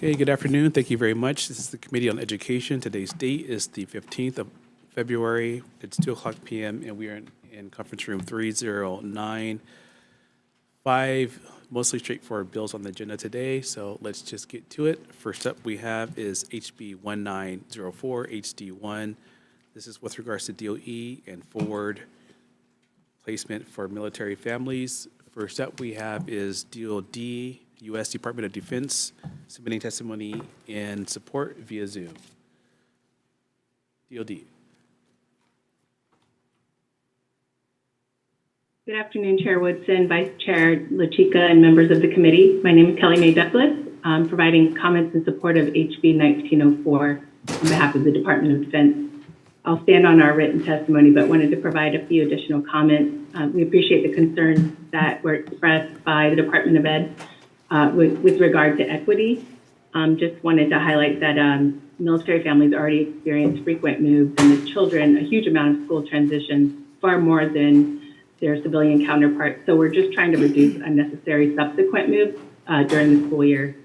Okay, good afternoon. Thank you very much. This is the Committee on Education. Today's date is the 15th of February. It's 2:00 p.m. and we are in conference room 309. 5 mostly straightforward bills on the agenda today, so let's just get to it. First up we have is HB 1904, HD1. This is with regards to DOE and forward placement for military families. First up we have is DOD, U.S. Department of Defense, submitting testimony in support via Zoom. DOD. Good afternoon, Chair Woodson, Vice Chair LaChica, and members of the committee. My name is Kelly Mae Douglas. I'm providing comments in support of HB 1904 on behalf of the Department of Defense. I'll stand on our written testimony, but wanted to provide a few additional comments. We appreciate the concerns that were expressed by the Department of Ed with regard to equity. Just wanted to highlight that military families already experience frequent moves, and the children, a huge amount of school transitions, far more than their civilian counterparts. So we're just trying to reduce unnecessary subsequent moves during the school year.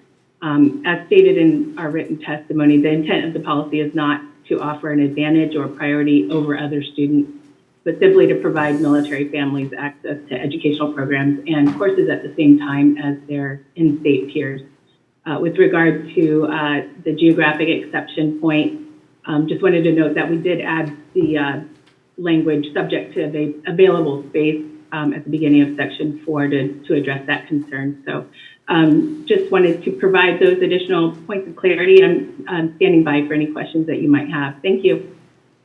As stated in our written testimony, the intent of the policy is not to offer an advantage or priority over other students, but simply to provide military families access to educational programs and courses at the same time as their in-state peers. With regard to the geographic exception point, just wanted to note that we did add the language subject to the available space at the beginning of section 4 to address that concern. So just wanted to provide those additional points of clarity. I'm standing by for any questions that you might have. Thank you.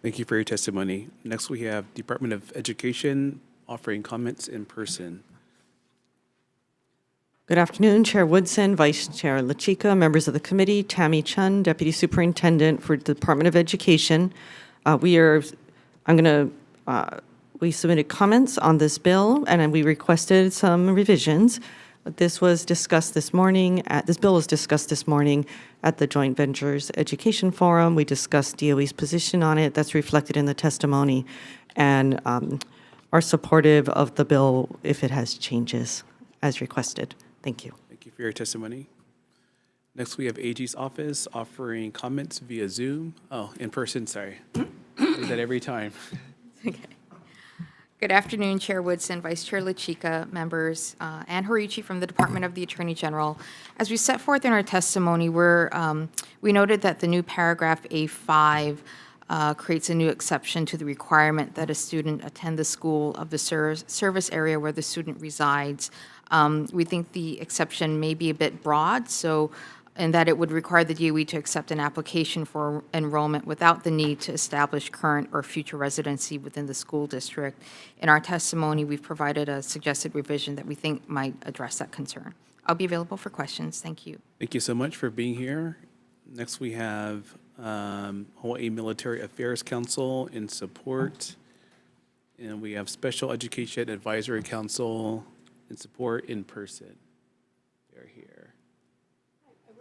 Thank you for your testimony. Next, we have Department of Education offering comments in person. Good afternoon, Chair Woodson, Vice Chair LaChica, members of the committee, Tammy Chun, Deputy Superintendent for the Department of Education. We submitted comments on this bill, and we requested some revisions. This was discussed this morning. This bill was discussed this morning at the Joint Ventures Education Forum. We discussed DOE's position on it. That's reflected in the testimony, and are supportive of the bill if it has changes as requested. Thank you. Thank you for your testimony. Next, we have AG's office offering comments via Zoom. Oh, in person, sorry. I do that every time. Okay. Good afternoon, Chair Woodson, Vice Chair LaChica, members, Ann Horiuchi from the Department of the Attorney General. As we set forth in our testimony, we noted that the new paragraph A5 creates a new exception to the requirement that a student attend the school of the service area where the student resides. We think the exception may be a bit broad, and that it would require the DOE to accept an application for enrollment without the need to establish current or future residency within the school district. In our testimony, we've provided a suggested revision that we think might address that concern. I'll be available for questions. Thank you. Thank you so much for being here. Next, we have Hawaii Military Affairs Council in support. And we have Special Education Advisory Council in support in person. They're here.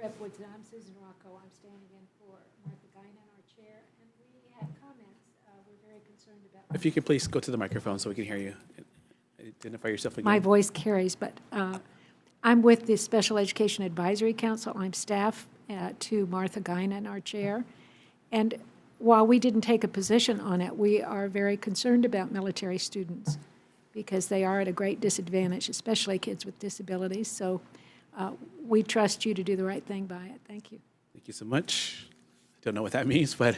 Rep. Woodson, I'm Susan Rocco. I'm standing in for Martha Guinan, our chair, and we had comments. We're very concerned about. If you could please go to the microphone so we can hear you. Identify yourself again. My voice carries, but I'm with the Special Education Advisory Council. I'm staff to Martha Guinan, our chair. And while we didn't take a position on it, we are very concerned about military students because they are at a great disadvantage, especially kids with disabilities. So we trust you to do the right thing by it. Thank you. Thank you so much. I don't know what that means, but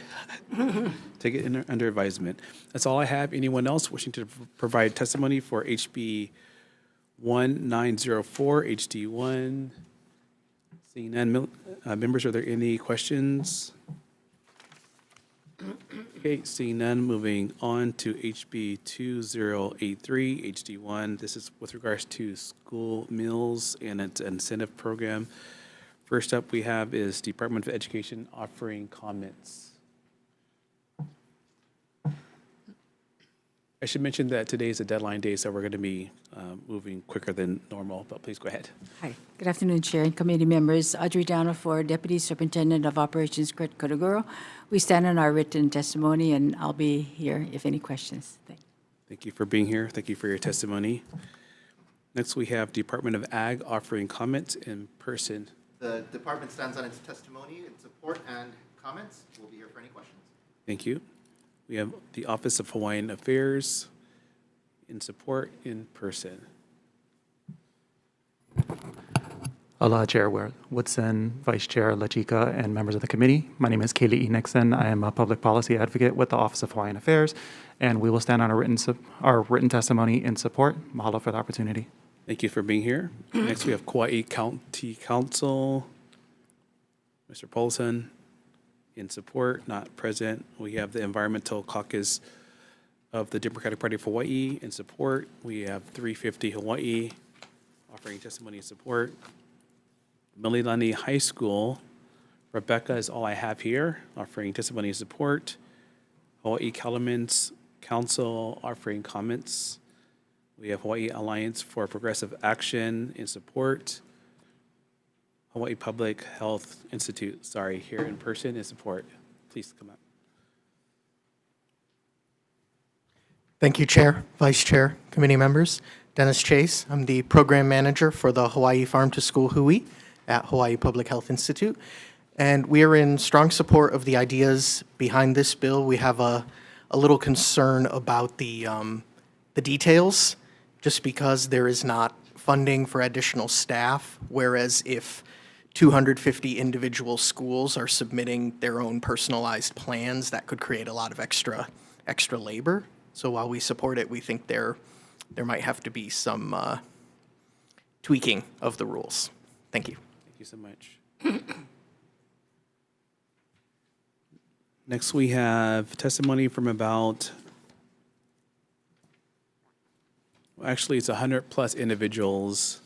take it under advisement. That's all I have. Anyone else wishing to provide testimony for HB 1904, HD1? Seeing none, members, are there any questions? Okay, seeing none, moving on to HB 2083, HD1. This is with regards to school meals and its incentive program. First up we have is Department of Education offering comments. I should mention that today is a deadline day, so we're going to be moving quicker than normal, but please go ahead. Hi. Good afternoon, Chair and committee members. Audrey Downer for Deputy Superintendent of Operations, Kurt Kodoguro. We stand on our written testimony, and I'll be here if any questions. Thank you for being here. Thank you for your testimony. Next, we have Department of Ag offering comments in person. The department stands on its testimony in support and comments. We'll be here for any questions. Thank you. We have the Office of Hawaiian Affairs in support in person. Aloha, Chair Woodson, Vice Chair LaChica, and members of the committee. My name is Kaylee E. Nixon. I am a public policy advocate with the Office of Hawaiian Affairs, and we will stand on our written testimony in support. Mahalo for the opportunity. Thank you for being here. Next, we have Kauai County Council, Mr. Paulson, in support, not present. We have the Environmental Caucus of the Democratic Party of Hawaii in support. We have 350 Hawaii offering testimony in support. Mililani High School, Rebecca is all I have here, offering testimony in support. Hawaii Cattlemen's Council offering comments. We have Hawaii Alliance for Progressive Action in support. Hawaii Public Health Institute, here in person in support. Please come up. Thank you, Chair, Vice Chair, committee members. Dennis Chase, I'm the program manager for the Hawaii Farm to School Hui at Hawaii Public Health Institute. And we are in strong support of the ideas behind this bill. We have a little concern about the details, just because there is not funding for additional staff, whereas if 250 individual schools are submitting their own personalized plans, that could create a lot of extra labor. So while we support it, we think there might have to be some tweaking of the rules. Thank you. Thank you so much. Next, we have testimony from actually, it's 100 plus individuals.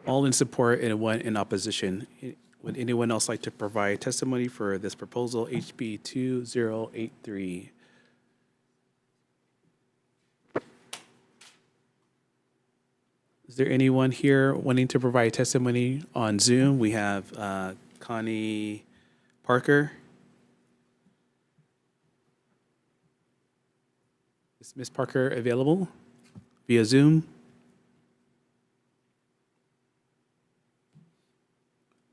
All in support and one in opposition. Would anyone else like to provide testimony for this proposal, HB 2083? Is there anyone here wanting to provide testimony on Zoom? We have Connie Parker. Is Ms. Parker available via Zoom?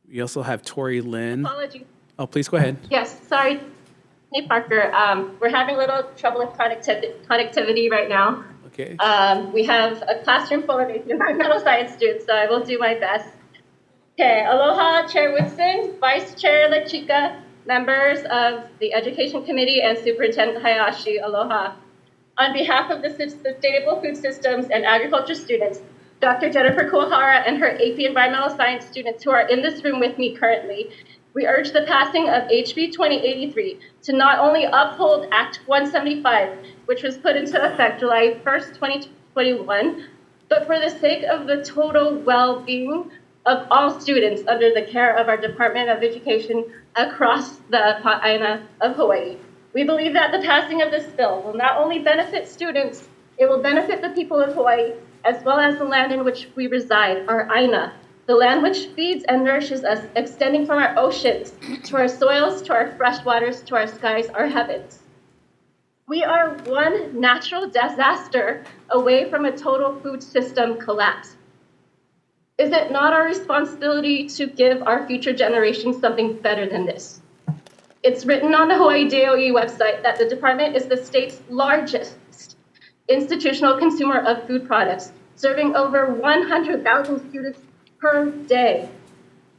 We also have Tori Lynn. Apologies. Oh, please go ahead. Yes, sorry. Hey, Parker. We're having a little trouble with connectivity right now. Okay. We have a classroom full of environmental science students, so I will do my best. Okay, aloha, Chair Woodson, Vice Chair LaChica, members of the Education Committee, and Superintendent Hayashi, aloha. On behalf of the Sustainable Food Systems and Agriculture students, Dr. Jennifer Kuwahara and her AP Environmental Science students who are in this room with me currently, we urge the passing of HB 2083 to not only uphold Act 175, which was put into effect July 1st, 2021, but for the sake of the total well-being of all students under the care of our Department of Education across the Pa'aina of Hawaii. We believe that the passing of this bill will not only benefit students, it will benefit the people of Hawaii, as well as the land in which we reside, our Aina, the land which feeds and nourishes us, extending from our oceans to our soils, to our fresh waters, to our skies, our heavens. We are one natural disaster away from a total food system collapse. Is it not our responsibility to give our future generations something better than this? It's written on the Hawaii DOE website that the department is the state's largest institutional consumer of food products, serving over 100,000 students per day.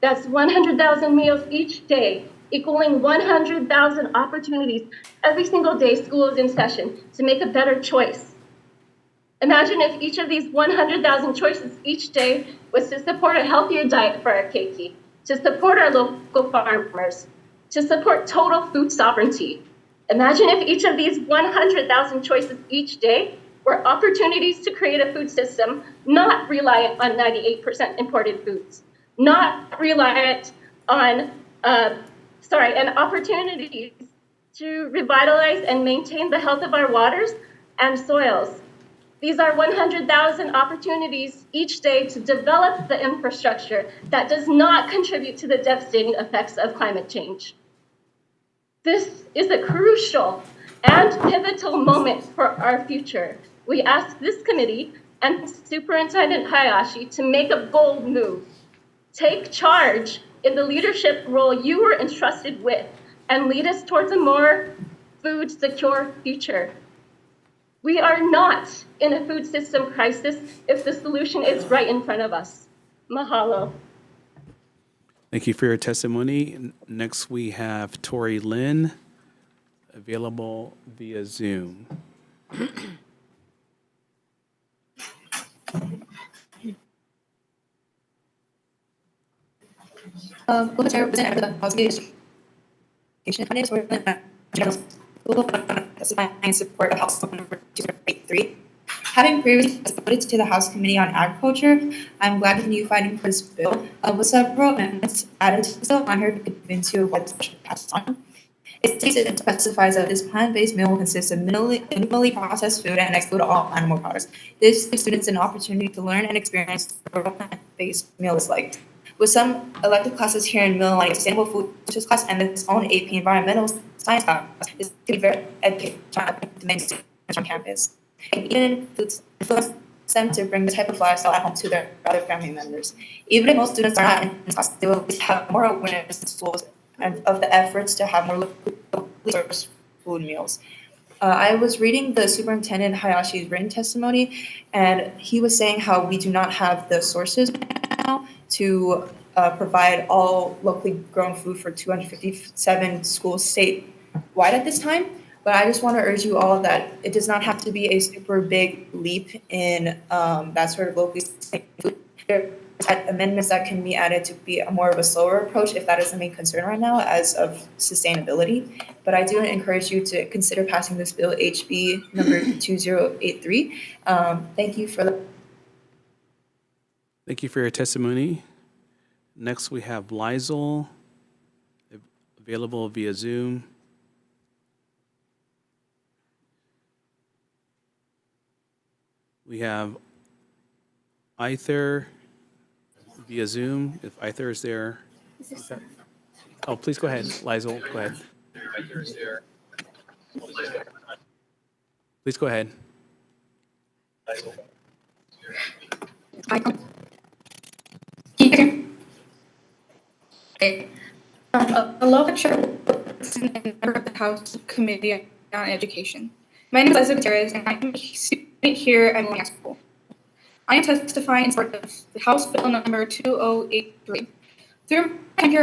That's 100,000 meals each day, equaling 100,000 opportunities every single day school is in session to make a better choice. Imagine if each of these 100,000 choices each day was to support a healthier diet for our keiki, to support our local farmers, to support total food sovereignty. Imagine if each of these 100,000 choices each day were opportunities to create a food system not reliant on 98% imported foods, not reliant on, and opportunities to revitalize and maintain the health of our waters and soils. These are 100,000 opportunities each day to develop the infrastructure that does not contribute to the devastating effects of climate change. This is a crucial and pivotal moment for our future. We ask this committee and Superintendent Hayashi to make a bold move. Take charge in the leadership role you were entrusted with and lead us towards a more food secure future. We are not in a food system crisis if the solution is right in front of us. Mahalo. Thank you for your testimony. Next, we have Tori Lynn, available via Zoom. Local Chair representative of the Policy Education. My name is Tori Lynn. Testifying in support of House Bill number 2083. Having previously voted to the House Committee on Agriculture, I'm glad to continue fighting for this bill. With several amendments added to the bill, I'm here to convince you of what this should pass on. It states and specifies that this plant-based meal will consist of minimally processed food and exclude all animal products. This gives students an opportunity to learn and experience what a plant-based meal is like. With some elective classes here in Mill, like Sustainable Food Systems class and its own AP Environmental Science class, is to be very educational to many students on campus. And even influence them to bring this type of lifestyle at home to their other family members. Even if most students are not in this class, they will at least have more awareness in schools and of the efforts to have more locally sourced food meals. I was reading the Superintendent Hayashi's written testimony, and he was saying how we do not have the sources now to provide all locally grown food for 257 schools statewide at this time. But I just want to urge you all that it does not have to be a super big leap in that sort of locally food. There are amendments that can be added to be more of a slower approach if that is the main concern right now as of sustainability. But I do encourage you to consider passing this bill, HB number 2083. Thank you for the. Thank you for your testimony. Next, we have Lizel, available via Zoom. We have Either via Zoom, if Either is there. Oh, please go ahead, Lizel, go ahead. Please go ahead. Okay. Aloha, Chair Wilson, and member of the House Committee on Education. My name is Liza Gutierrez, and I'm a student here at Moline School. I am testifying in support of the House Bill number 2083. Through my time here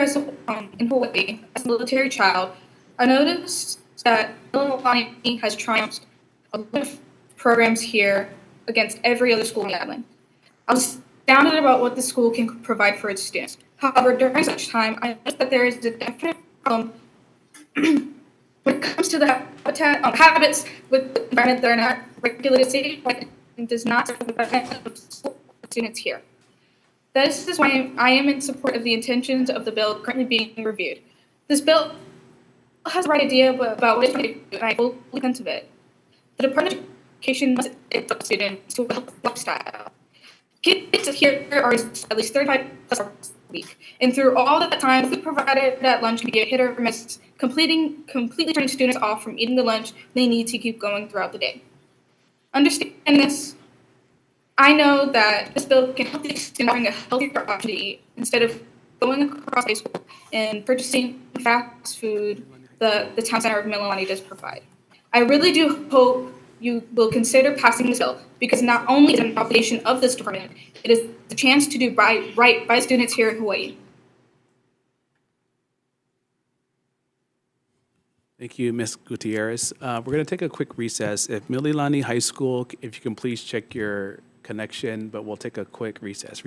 in Hawaii, as a military child, I noticed that Illinois has triumphed a lot of programs here against every other school on the island. I was astounded about what the school can provide for its students. However, during such time, I noticed that there is a definite problem when it comes to the habits with the environment that are not regulated statewide and does not serve the benefit of students here. This is why I am in support of the intentions of the bill currently being reviewed. This bill has the right idea about what it's going to do, and I fully consent of it. The Department of Education must educate students to a healthy lifestyle. Kids here are at least 35 plus hours a week, and through all that time, food provided at lunch can be a hit or miss, completely turning students off from eating the lunch they need to keep going throughout the day. Understanding this, I know that this bill can help the students bring a healthier option to eat instead of going across high school and purchasing fast food the town center of Mililani does provide. I really do hope you will consider passing this bill because not only is it an obligation of this department, it is the chance to do right by students here in Hawaii. Thank you, Ms. Gutierrez. We're going to take a quick recess. If Mililani High School, if you can please check your connection, but we'll take a quick recess.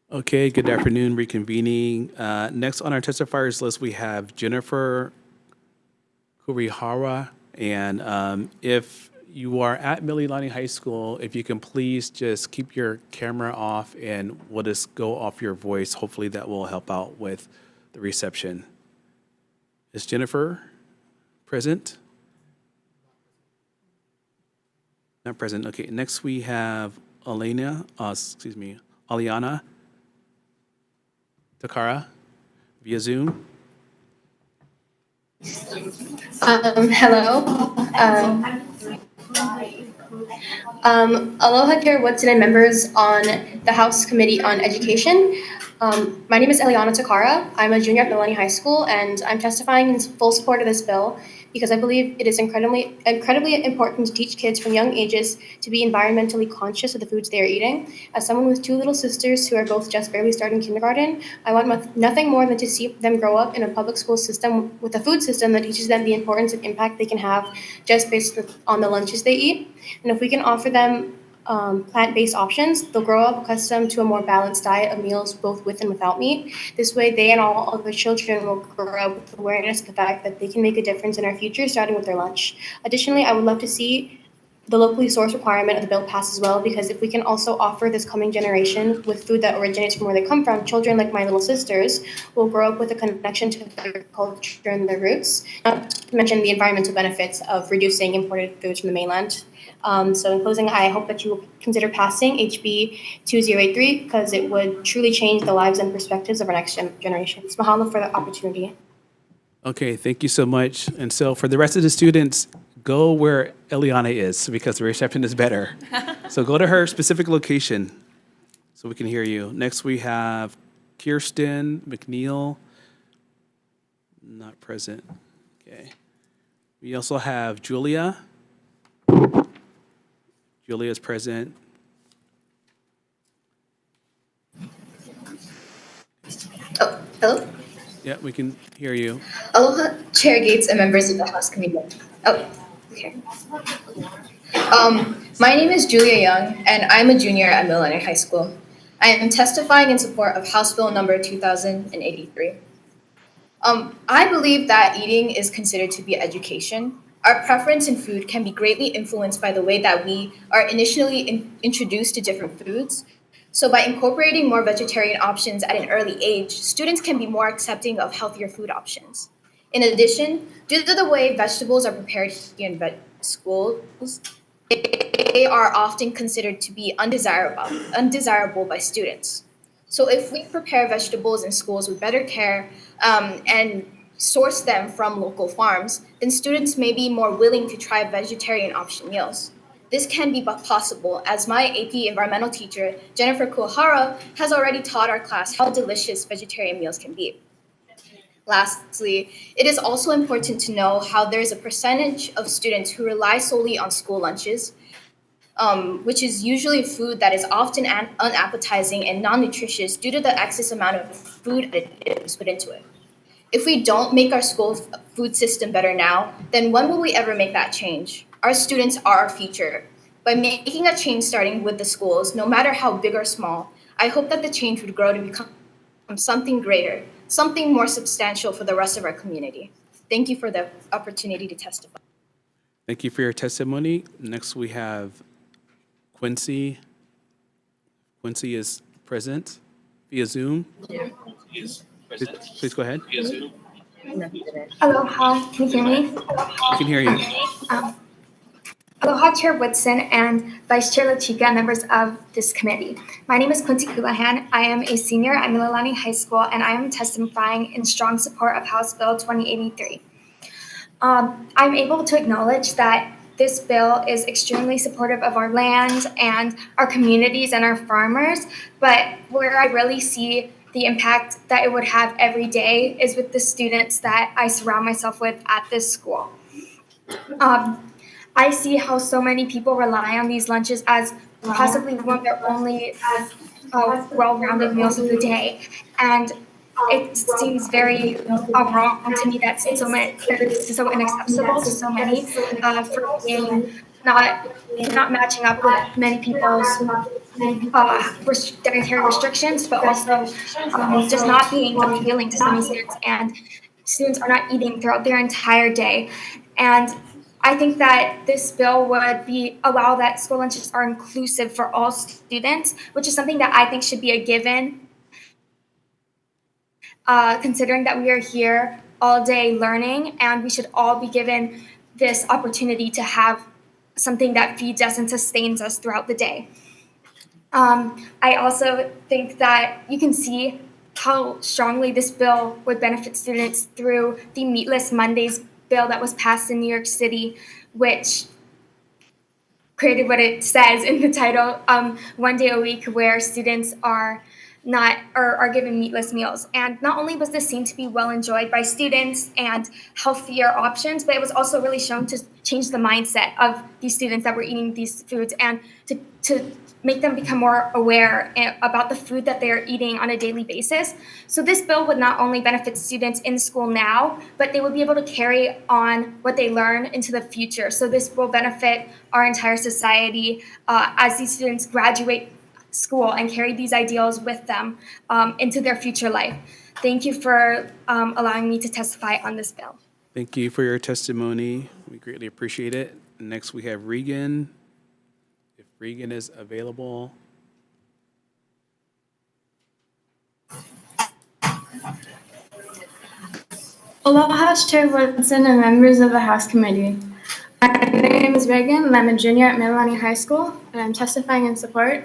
Okay, good afternoon, reconvening. Next on our testifiers list, we have Jennifer Kurihara. And if you are at Mililani High School, if you can please just keep your camera off and we'll just go off your voice. Hopefully that will help out with the reception. Is Jennifer present? Not present. Okay, next we have Aliana Takara via Zoom. Hello. Aloha Chair Woodson and members on the House Committee on Education. My name is Eliana Takara. I'm a junior at Milani High School, and I'm testifying in full support of this bill because I believe it is incredibly important to teach kids from young ages to be environmentally conscious of the foods they are eating. As someone with two little sisters who are both just barely starting kindergarten, I want nothing more than to see them grow up in a public school system with a food system that teaches them the importance and impact they can have just based on the lunches they eat. And if we can offer them plant-based options, they'll grow up accustomed to a more balanced diet of meals both with and without meat. This way, they and all of their children will grow up with awareness of the fact that they can make a difference in our future, starting with their lunch. Additionally, I would love to see the locally sourced requirement of the bill pass as well, because if we can also offer this coming generation with food that originates from where they come from, children like my little sisters will grow up with a connection to their culture and their roots. Not to mention the environmental benefits of reducing imported foods from the mainland. So in closing, I hope that you will consider passing HB 2083 because it would truly change the lives and perspectives of our next generations. Mahalo for the opportunity. Okay, thank you so much. And so for the rest of the students, go where Eliana is because the reception is better. So go to her specific location so we can hear you. Next we have Kirsten McNeil, not present. Okay. We also have Julia. Julia is present. Oh, hello? Yeah, we can hear you. Aloha, Chair Gates and members of the House Committee. Oh, okay. My name is Julia Young, and I'm a junior at Millennium High School. I am testifying in support of House Bill number 2083. I believe that eating is considered to be education. Our preference in food can be greatly influenced by the way that we are initially introduced to different foods. So by incorporating more vegetarian options at an early age, students can be more accepting of healthier food options. In addition, due to the way vegetables are prepared here in schools, they are often considered to be undesirable by students. So if we prepare vegetables in schools with better care and source them from local farms, then students may be more willing to try vegetarian option meals. This can be possible as my AP environmental teacher, Jennifer Kurihara, has already taught our class how delicious vegetarian meals can be. Lastly, it is also important to know how there is a percentage of students who rely solely on school lunches, which is usually food that is often unappetizing and non-nutritious due to the excess amount of food additives put into it. If we don't make our school food system better now, then when will we ever make that change? Our students are our future. By making a change starting with the schools, no matter how big or small, I hope that the change would grow to become something greater, something more substantial for the rest of our community. Thank you for the opportunity to testify. Thank you for your testimony. Next we have Quincy. Quincy is present via Zoom. Please go ahead. Aloha, can you hear me? We can hear you. Aloha, Chair Woodson and Vice Chair Lachika, members of this committee. My name is Quincy Houlihan. I am a senior at Mililani High School, and I am testifying in strong support of House Bill 2083. I'm able to acknowledge that this bill is extremely supportive of our land and our communities and our farmers, but where I really see the impact that it would have every day is with the students that I surround myself with at this school. I see how so many people rely on these lunches as possibly one of their only well-rounded meals of the day. And it seems very wrong to me that so inaccessible to so many for being not matching up with many people's dietary restrictions, but also just not being appealing to so many students, and students are not eating throughout their entire day. And I think that this bill would allow that school lunches are inclusive for all students, which is something that I think should be a given, considering that we are here all day learning, and we should all be given this opportunity to have something that feeds us and sustains us throughout the day. I also think that you can see how strongly this bill would benefit students through the Meatless Mondays bill that was passed in New York City, which created what it says in the title, 1 day a week, where students are given meatless meals. And not only was this seen to be well enjoyed by students and healthier options, but it was also really shown to change the mindset of these students that were eating these foods, and to make them become more aware about the food that they are eating on a daily basis. So this bill would not only benefit students in school now, but they would be able to carry on what they learn into the future. So this will benefit our entire society as these students graduate school and carry these ideals with them into their future life. Thank you for allowing me to testify on this bill. Thank you for your testimony. We greatly appreciate it. Next, we have Regan. If Regan is available. Aloha, Chair Woodson and members of the House Committee. My name is Reagan, and I'm a junior at Mililani High School, and I'm testifying in support.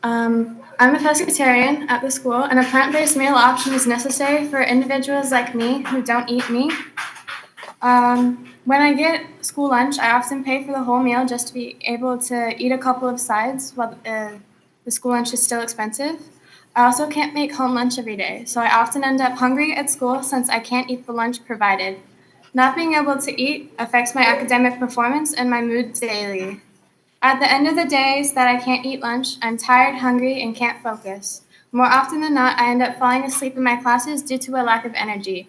I'm a pescatarian at the school, and a plant-based meal option is necessary for individuals like me who don't eat meat. When I get school lunch, I often pay for the whole meal just to be able to eat a couple of sides while the school lunch is still expensive. I also can't make home lunch every day, so I often end up hungry at school since I can't eat the lunch provided. Not being able to eat affects my academic performance and my mood daily. At the end of the days that I can't eat lunch, I'm tired, hungry, and can't focus. More often than not, I end up falling asleep in my classes due to a lack of energy.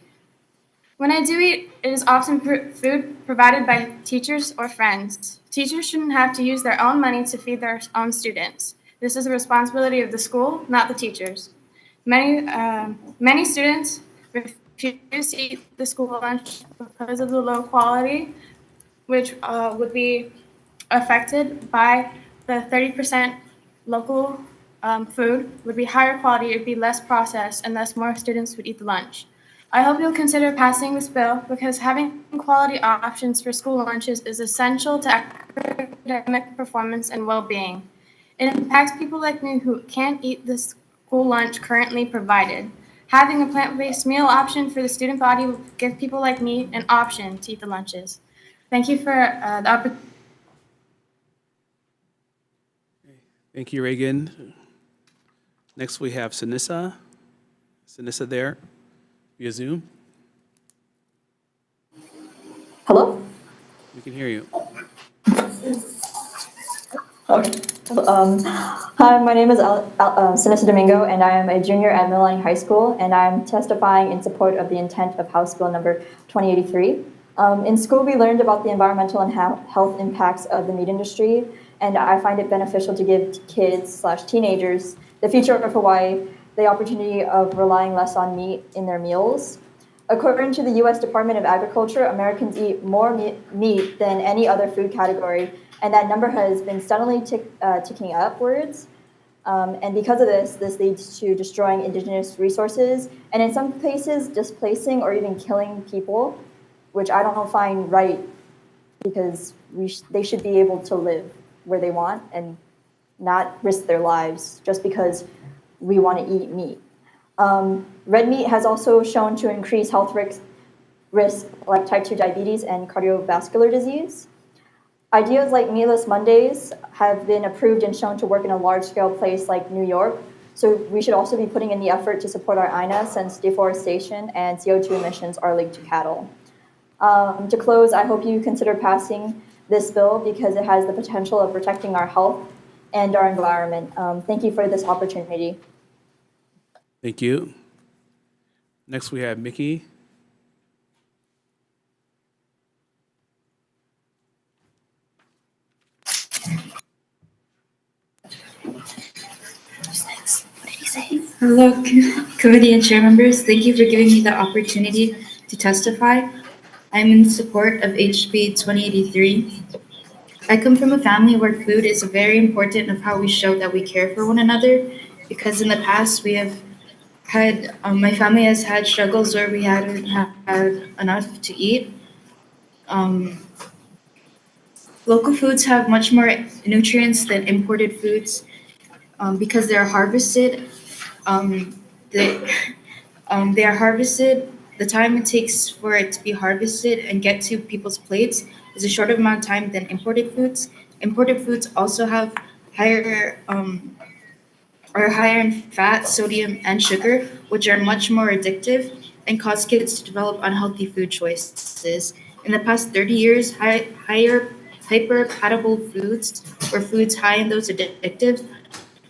When I do eat, it is often food provided by teachers or friends. Teachers shouldn't have to use their own money to feed their own students. This is the responsibility of the school, not the teachers. Many students refuse to eat the school lunch because of the low quality, which would be affected by the 30% local food would be higher quality, it would be less processed, and thus more students would eat the lunch. I hope you'll consider passing this bill because having quality options for school lunches is essential to academic performance and well-being. It impacts people like me who can't eat the school lunch currently provided. Having a plant-based meal option for the student body will give people like me an option to eat the lunches. Thank you for the opportunity. Thank you, Reagan. Next, we have Sanissa. Sanissa there via Zoom. Hello? We can hear you. Okay. Hi, my name is Sanissa Domingo, and I am a junior at Mililani High School, and I'm testifying in support of the intent of House Bill number 2083. In school, we learned about the environmental and health impacts of the meat industry, and I find it beneficial to give kids/teenagers, the future of Hawaii, the opportunity of relying less on meat in their meals. According to the U.S. Department of Agriculture, Americans eat more meat than any other food category, and that number has been steadily ticking upwards. And because of this leads to destroying indigenous resources, and in some cases, displacing or even killing people, which I don't find right, because they should be able to live where they want and not risk their lives just because we want to eat meat. Red meat has also shown to increase health risk like type 2 diabetes and cardiovascular disease. Ideas like Meatless Mondays have been approved and shown to work in a large-scale place like New York, so we should also be putting in the effort to support our INA since deforestation and CO2 emissions are linked to cattle. To close, I hope you consider passing this bill because it has the potential of protecting our health and our environment. Thank you for this opportunity. Thank you. Next, we have Mickey. Hello, committee and chair members. Thank you for giving me the opportunity to testify. I'm in support of HB 2083. I come from a family where food is very important of how we show that we care for one another, because in the past we have had, my family has had struggles where we hadn't had enough to eat. Local foods have much more nutrients than imported foods because they're harvested. They, they are harvested. The time it takes for it to be harvested and get to people's plates is a shorter amount of time than imported foods. Imported foods also have higher are higher in fat, sodium, and sugar, which are much more addictive and cause kids to develop unhealthy food choices. In the past 30 years, hyper-palatable foods, or foods high in those addictives,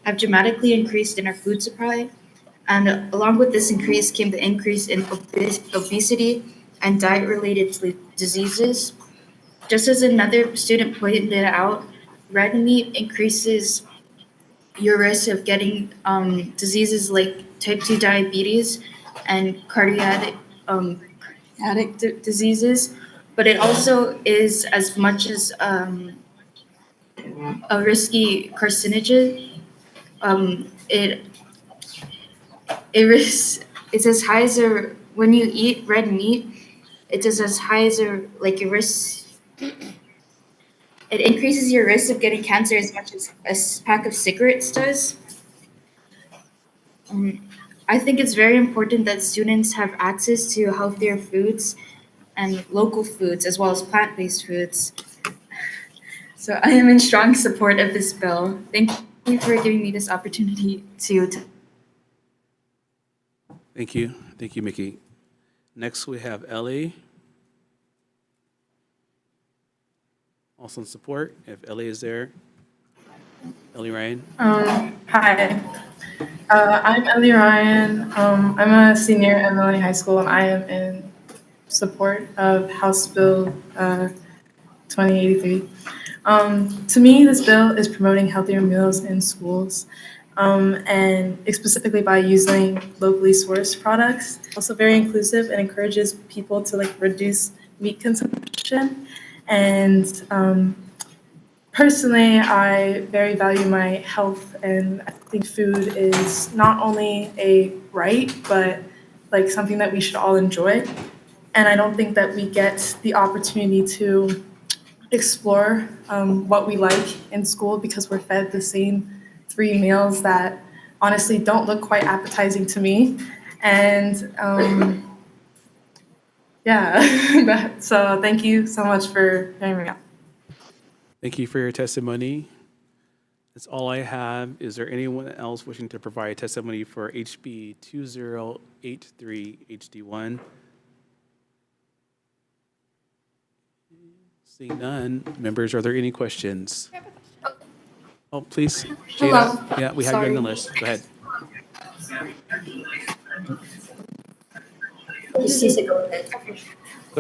have dramatically increased in our food supply. And along with this increase came the increase in obesity and diet-related diseases. Just as another student pointed out, red meat increases your risk of getting diseases like type 2 diabetes and cardiac diseases, but it also is as much as a risky carcinogen. It's as high as when you eat red meat, it is as high as your risk. It increases your risk of getting cancer as much as a pack of cigarettes does. I think it's very important that students have access to healthier foods and local foods as well as plant-based foods. So I am in strong support of this bill. Thank you for giving me this opportunity to. Thank you. Thank you, Mickey. Next, we have Ellie. Also in support, if Ellie is there. Ellie Ryan. Hi, I'm Ellie Ryan. I'm a senior at Melanie High School, and I am in support of House Bill 2083. To me, this bill is promoting healthier meals in schools, and specifically by using locally sourced products. Also very inclusive and encourages people to reduce meat consumption. And personally, I very value my health, and I think food is not only a right, but something that we should all enjoy. And I don't think that we get the opportunity to explore what we like in school because we're fed the same 3 meals that honestly don't look quite appetizing to me. And yeah, so thank you so much for hearing me out. Thank you for your testimony. That's all I have. Is there anyone else wishing to provide testimony for HB 2083 HD1? Seeing none, members, are there any questions? Oh, please. Hello. Jada. Yeah, we have you on the list. Go ahead. Go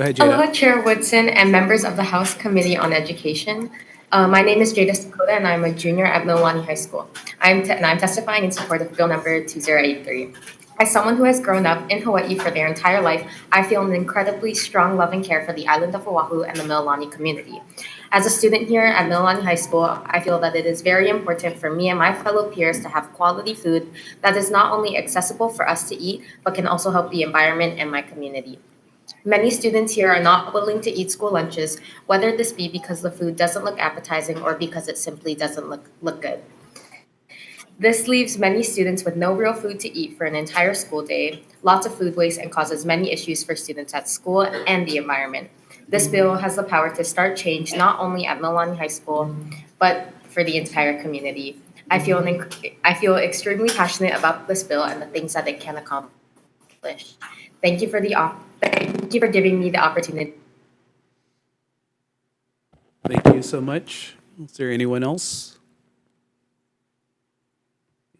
ahead, Jada. Hello, Chair Woodson and members of the House Committee on Education. My name is Jada Sakota, and I'm a junior at Mililani High School. I'm testifying in support of Bill number 2083. As someone who has grown up in Hawaii for their entire life, I feel an incredibly strong love and care for the island of Oahu and the Mililani community. As a student here at Mililani High School, I feel that it is very important for me and my fellow peers to have quality food that is not only accessible for us to eat, but can also help the environment and my community. Many students here are not willing to eat school lunches, whether this be because the food doesn't look appetizing or because it simply doesn't look good. This leaves many students with no real food to eat for an entire school day, lots of food waste, and causes many issues for students at school and the environment. This bill has the power to start change not only at Mililani High School, but for the entire community. I feel extremely passionate about this bill and the things that it can accomplish. Thank you for giving me the opportunity. Thank you so much. Is there anyone else?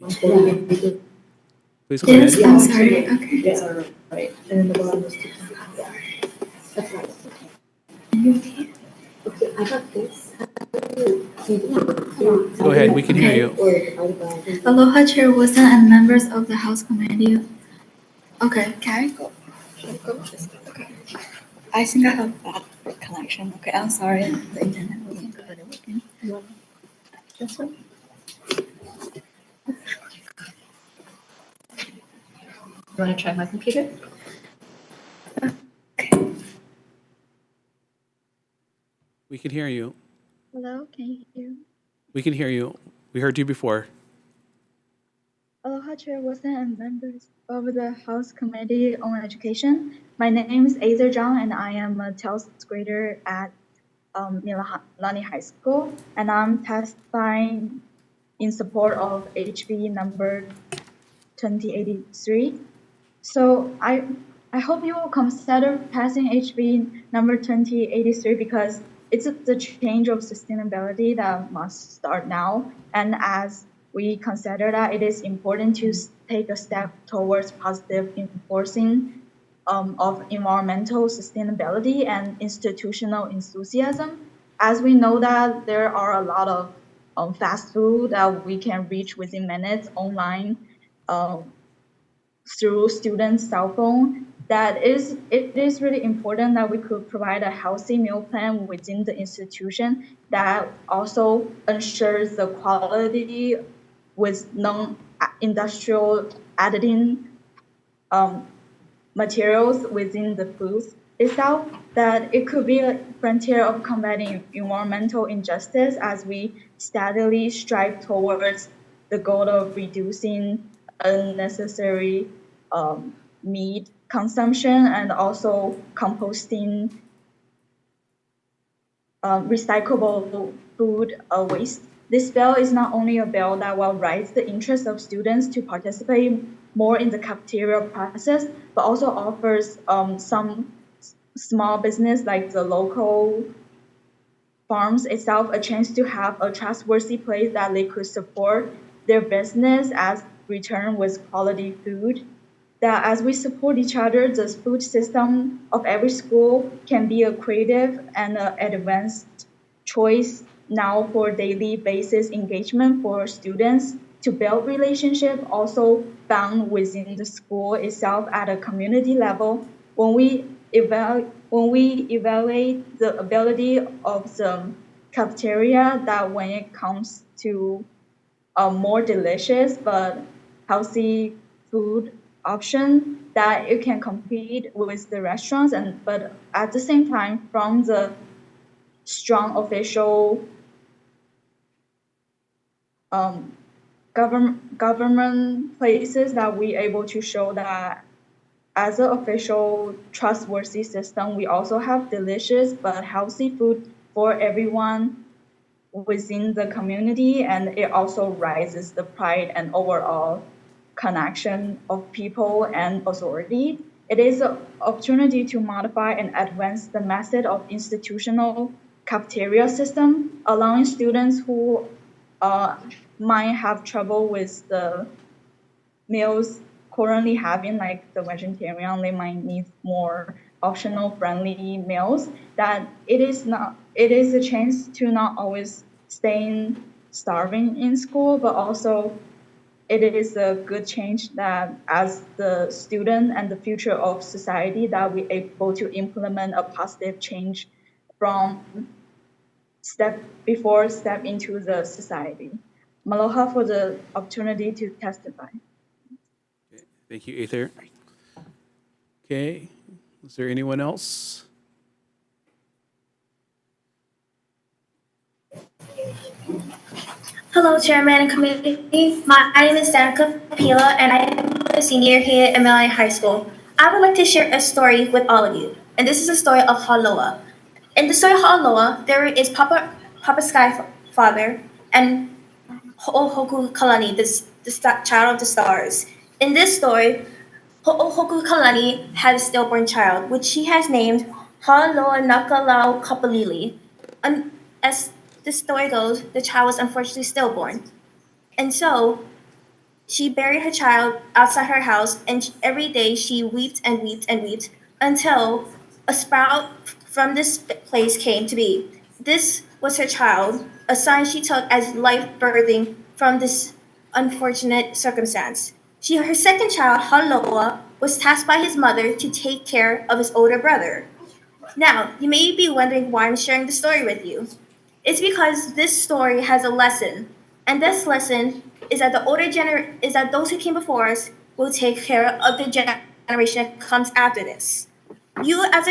Please go ahead. Yeah, sorry. Okay. Yeah, right. And then the Okay, I got this. Go ahead, we can hear you. Aloha, Chair Wilson and members of the House Committee. Okay, can I go? Should I go? Okay. I think I have bad connection. Okay, I'm sorry. The internet wasn't good at working. This one? You want to try my computer? We can hear you. Hello, can you hear me? We can hear you. We heard you before. Aloha, Chair Wilson and members of the House Committee on Education. My name is Azer Zhang, and I am a 12th grader at Mililani High School, and I'm testifying in support of HB number 2083. So I hope you will consider passing HB number 2083 because it's the change of sustainability that must start now. And as we consider that, it is important to take a step towards positive enforcing of environmental sustainability and institutional enthusiasm. As we know that there are a lot of fast food that we can reach within minutes online through students' cell phone, it is really important that we could provide a healthy meal plan within the institution that also ensures the quality with non-industrial editing materials within the foods itself, that it could be a frontier of combating environmental injustice as we steadily strive towards the goal of reducing unnecessary meat consumption and also composting recyclable food waste. This bill is not only a bill that will raise the interest of students to participate more in the cafeteria process, but also offers some small business like the local farms itself a chance to have a trustworthy place that they could support their business as return with quality food. That as we support each other, the food system of every school can be a creative and advanced choice now for daily basis engagement for students to build relationship also found within the school itself at a community level. When we evaluate the ability of the cafeteria, that when it comes to a more delicious but healthy food option, that it can compete with the restaurants, but at the same time from the strong official government places that we able to show that as an official trustworthy system, we also have delicious but healthy food for everyone within the community, and it also raises the pride and overall connection of people and authority. It is an opportunity to modify and advance the method of institutional cafeteria system, allowing students who might have trouble with the meals currently having, like the vegetarian, they might need more optional friendly meals, that it is a chance to not always staying starving in school, but also it is a good change that as the student and the future of society that we're able to implement a positive change from step into the society. Maloha for the opportunity to testify. Thank you, Aether. Okay, is there anyone else? Hello, Chairman and Committee. My name is Danica Pila, and I am a senior here at Mililani High School. I would like to share a story with all of you, and this is the story of Haloa. In the story of Haloa, there is Papa Sky Father and Ho'ohoku Kalani, the child of the stars. In this story, Ho'ohoku Kalani had a stillborn child, which she has named Haloa Nakalau Kapalili. And as the story goes, the child was unfortunately stillborn. And so she buried her child outside her house, and every day she wept and wept and wept until a sprout from this place came to be. This was her child, a sign she took as life birthing from this unfortunate circumstance. Her second child, Haloa, was tasked by his mother to take care of his older brother. Now, you may be wondering why I'm sharing the story with you. It's because this story has a lesson, and this lesson is that those who came before us will take care of the generation that comes after this. You, as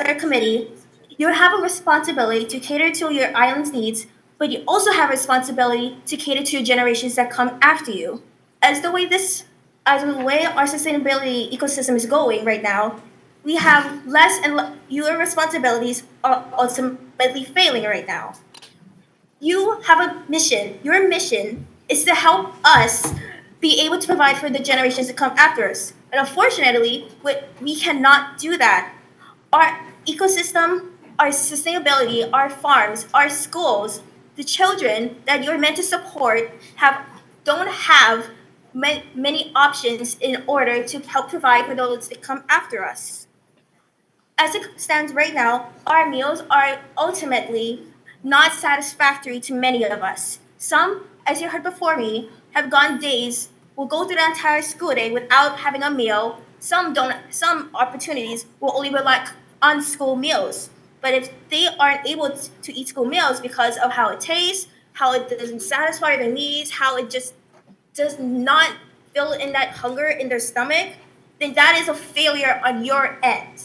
our committee, you have a responsibility to cater to your island's needs, but you also have a responsibility to cater to generations that come after you. As the way our sustainability ecosystem is going right now, we have less and your responsibilities are ultimately failing right now. You have a mission. Your mission is to help us be able to provide for the generations to come after us. And unfortunately, we cannot do that. Our ecosystem, our sustainability, our farms, our schools, the children that you're meant to support don't have many options in order to help provide for those that come after us. As it stands right now, our meals are ultimately not satisfactory to many of us. Some, as you heard before me, have gone days, will go through the entire school day without having a meal. Some opportunities will only rely on school meals. But if they aren't able to eat school meals because of how it tastes, how it doesn't satisfy their needs, how it just does not fill in that hunger in their stomach, then that is a failure on your end.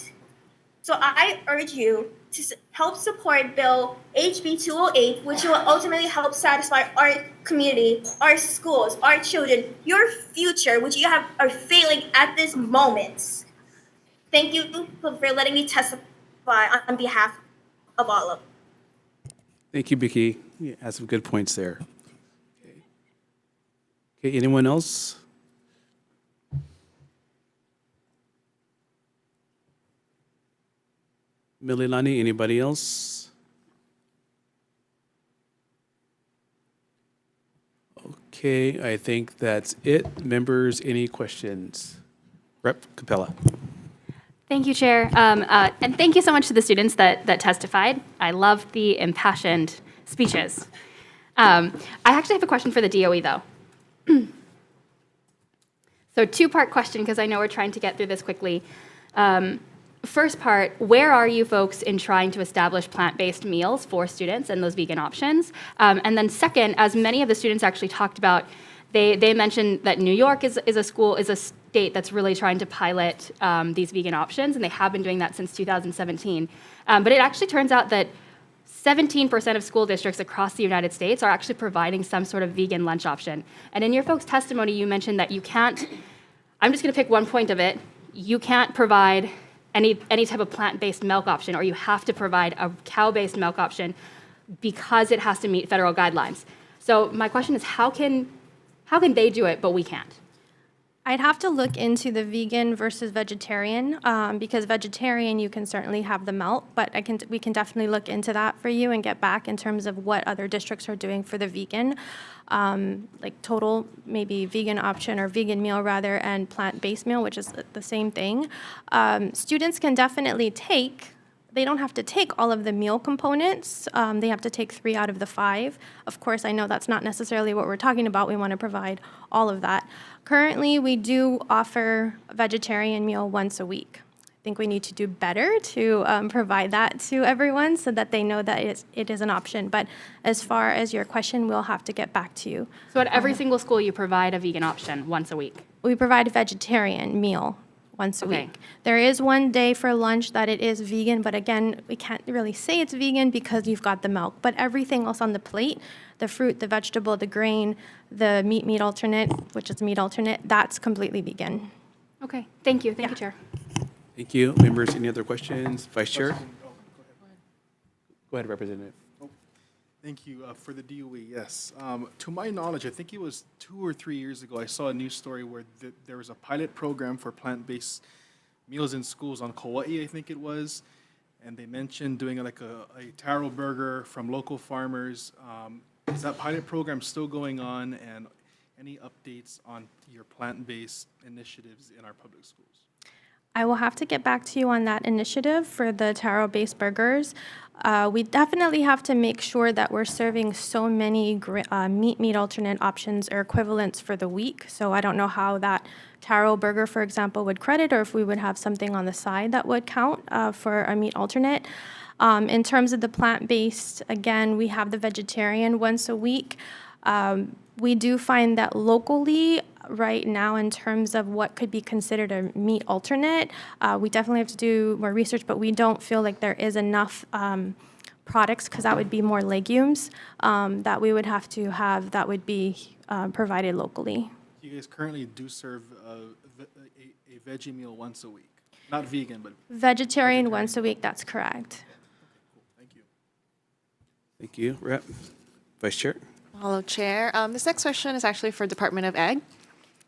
So I urge you to help support Bill HB 208, which will ultimately help satisfy our community, our schools, our children, your future, which you are failing at this moment. Thank you for letting me testify on behalf of all of them. Thank you, Becky. You had some good points there. Okay, anyone else? Mililani, anybody else? Okay, I think that's it. Members, any questions? Rep. Capella. Thank you, Chair. And thank you so much to the students that testified. I love the impassioned speeches. I actually have a question for the DOE, though. So two-part question, because I know we're trying to get through this quickly. First part, where are you folks in trying to establish plant-based meals for students and those vegan options? And then second, as many of the students actually talked about, they mentioned that New York is a state that's really trying to pilot these vegan options, and they have been doing that since 2017. But it actually turns out that 17% of school districts across the United States are actually providing some sort of vegan lunch option. And in your folks' testimony, you mentioned that you can't, I'm just gonna pick one point of it, you can't provide any type of plant-based milk option, or you have to provide a cow-based milk option because it has to meet federal guidelines. So my question is, how can they do it, but we can't? I'd have to look into the vegan versus vegetarian, because vegetarian, you can certainly have the milk, but we can definitely look into that for you and get back in terms of what other districts are doing for the vegan, like total maybe vegan option or vegan meal rather, and plant-based meal, which is the same thing. Students can definitely they don't have to take all of the meal components. They have to take 3 out of the 5. Of course, I know that's not necessarily what we're talking about. We want to provide all of that. Currently, we do offer a vegetarian meal once a week. I think we need to do better to provide that to everyone so that they know that it is an option. But as far as your question, we'll have to get back to you. So at every single school, you provide a vegan option once a week? We provide a vegetarian meal once a week. There is one day for lunch that it is vegan, but again, we can't really say it's vegan because you've got the milk. But everything else on the plate, the fruit, the vegetable, the grain, the meat alternate, which is meat alternate, that's completely vegan. Okay, thank you. Thank you, Chair. Thank you. Members, any other questions? Vice Chair? Go ahead, Representative. Thank you. For the DOE, yes. To my knowledge, I think it was 2 or 3 years ago, I saw a news story where there was a pilot program for plant-based meals in schools on Kauai, I think it was, and they mentioned doing like a taro burger from local farmers. Is that pilot program still going on, and any updates on your plant-based initiatives in our public schools? I will have to get back to you on that initiative for the taro-based burgers. We definitely have to make sure that we're serving so many meat alternate options or equivalents for the week. So I don't know how that taro burger, for example, would credit, or if we would have something on the side that would count for a meat alternate. In terms of the plant-based, again, we have the vegetarian once a week. We do find that locally, right now, in terms of what could be considered a meat alternate, we definitely have to do more research, but we don't feel like there is enough products, because that would be more legumes, that we would have to have that would be provided locally. You guys currently do serve a veggie meal once a week, not vegan, but Vegetarian once a week, that's correct. Thank you. Rep. Vice Chair. Hello, Chair. This next question is actually for Department of Ag.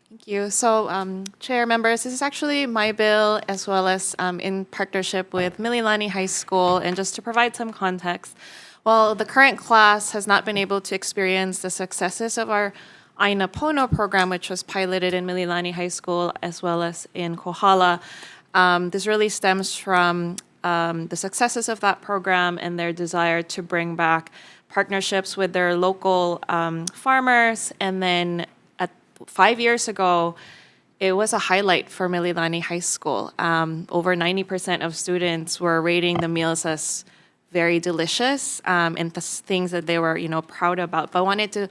Thank you. So, Chair, members, this is actually my bill as well as in partnership with Mililani High School. And just to provide some context, while the current class has not been able to experience the successes of our Aina Pono program, which was piloted in Mililani High School as well as in Kohala, this really stems from the successes of that program and their desire to bring back partnerships with their local farmers. And then 5 years ago, it was a highlight for Mililani High School. Over 90% of students were rating the meals as very delicious and the things that they were, proud about. But I wanted to,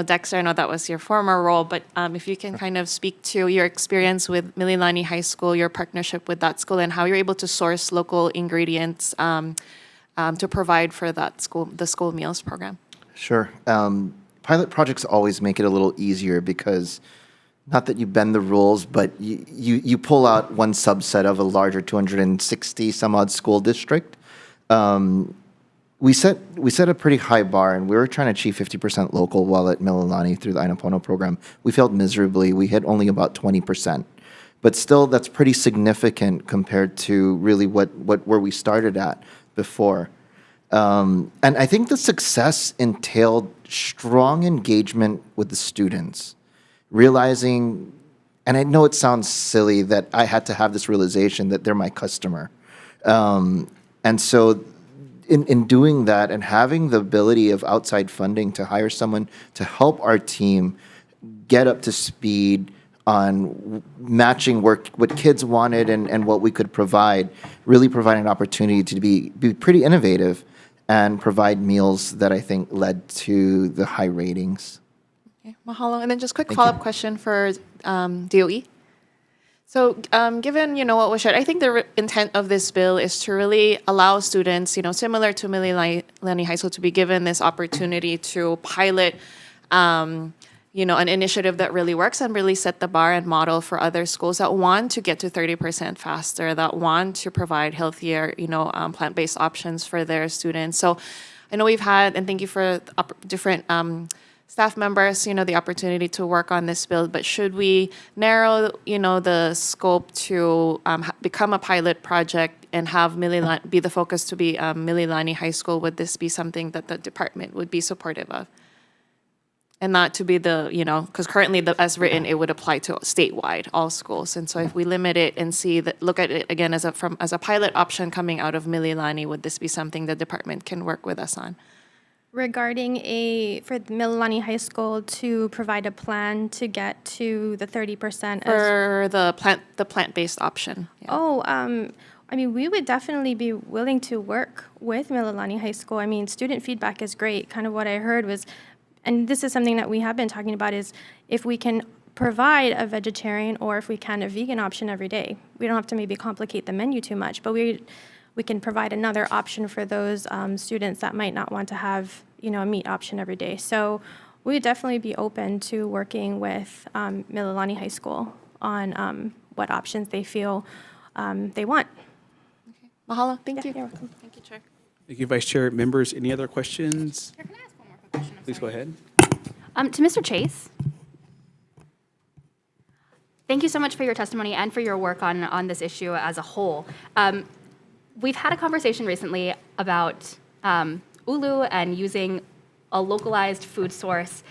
Dexter, I know that was your former role, but if you can kind of speak to your experience with Mililani High School, your partnership with that school, and how you're able to source local ingredients to provide for that school, the school meals program. Sure. Pilot projects always make it a little easier because not that you bend the rules, but you pull out one subset of a larger 260 some odd school district. We set a pretty high bar, and we were trying to achieve 50% local while at Mililani through the Aina Pono program. We failed miserably. We hit only about 20%. But still, that's pretty significant compared to really where we started at before. And I think the success entailed strong engagement with the students, realizing, and I know it sounds silly that I had to have this realization that they're my customer. And so in doing that and having the ability of outside funding to hire someone to help our team get up to speed on matching what kids wanted and what we could provide, really provide an opportunity to be pretty innovative and provide meals that I think led to the high ratings. Okay, mahalo. And then just quick follow-up question for DOE. So given, what was shared, I think the intent of this bill is to really allow students, similar to Mililani High School, to be given this opportunity to pilot, an initiative that really works and really set the bar and model for other schools that want to get to 30% faster, that want to provide healthier, plant-based options for their students. So I know we've had, and thank you for different staff members, the opportunity to work on this bill, but should we narrow, the scope to become a pilot project and have Mililani be the focus to be Mililani High School? Would this be something that the department would be supportive of? And not to be because currently, as written, it would apply to statewide, all schools. And so if we limit it and look at it again as a pilot option coming out of Mililani, would this be something the department can work with us on? Regarding for the Mililani High School to provide a plan to get to the 30% for the plant-based option. Yeah. Oh, we would definitely be willing to work with Mililani High School. Student feedback is great. Kind of what I heard was, and this is something that we have been talking about, is if we can provide a vegetarian or if we can a vegan option every day. We don't have to maybe complicate the menu too much, but we can provide another option for those students that might not want to have, a meat option every day. So we would definitely be open to working with Mililani High School on what options they feel they want. Okay. Mahalo. Thank you. You're welcome. Thank you, Chair. Thank you, Vice Chair. Members, any other questions? Chair, can I ask one more quick question? Please go ahead. To Mr. Chase. Thank you so much for your testimony and for your work on this issue as a whole. We've had a conversation recently about ulu and using a localized food source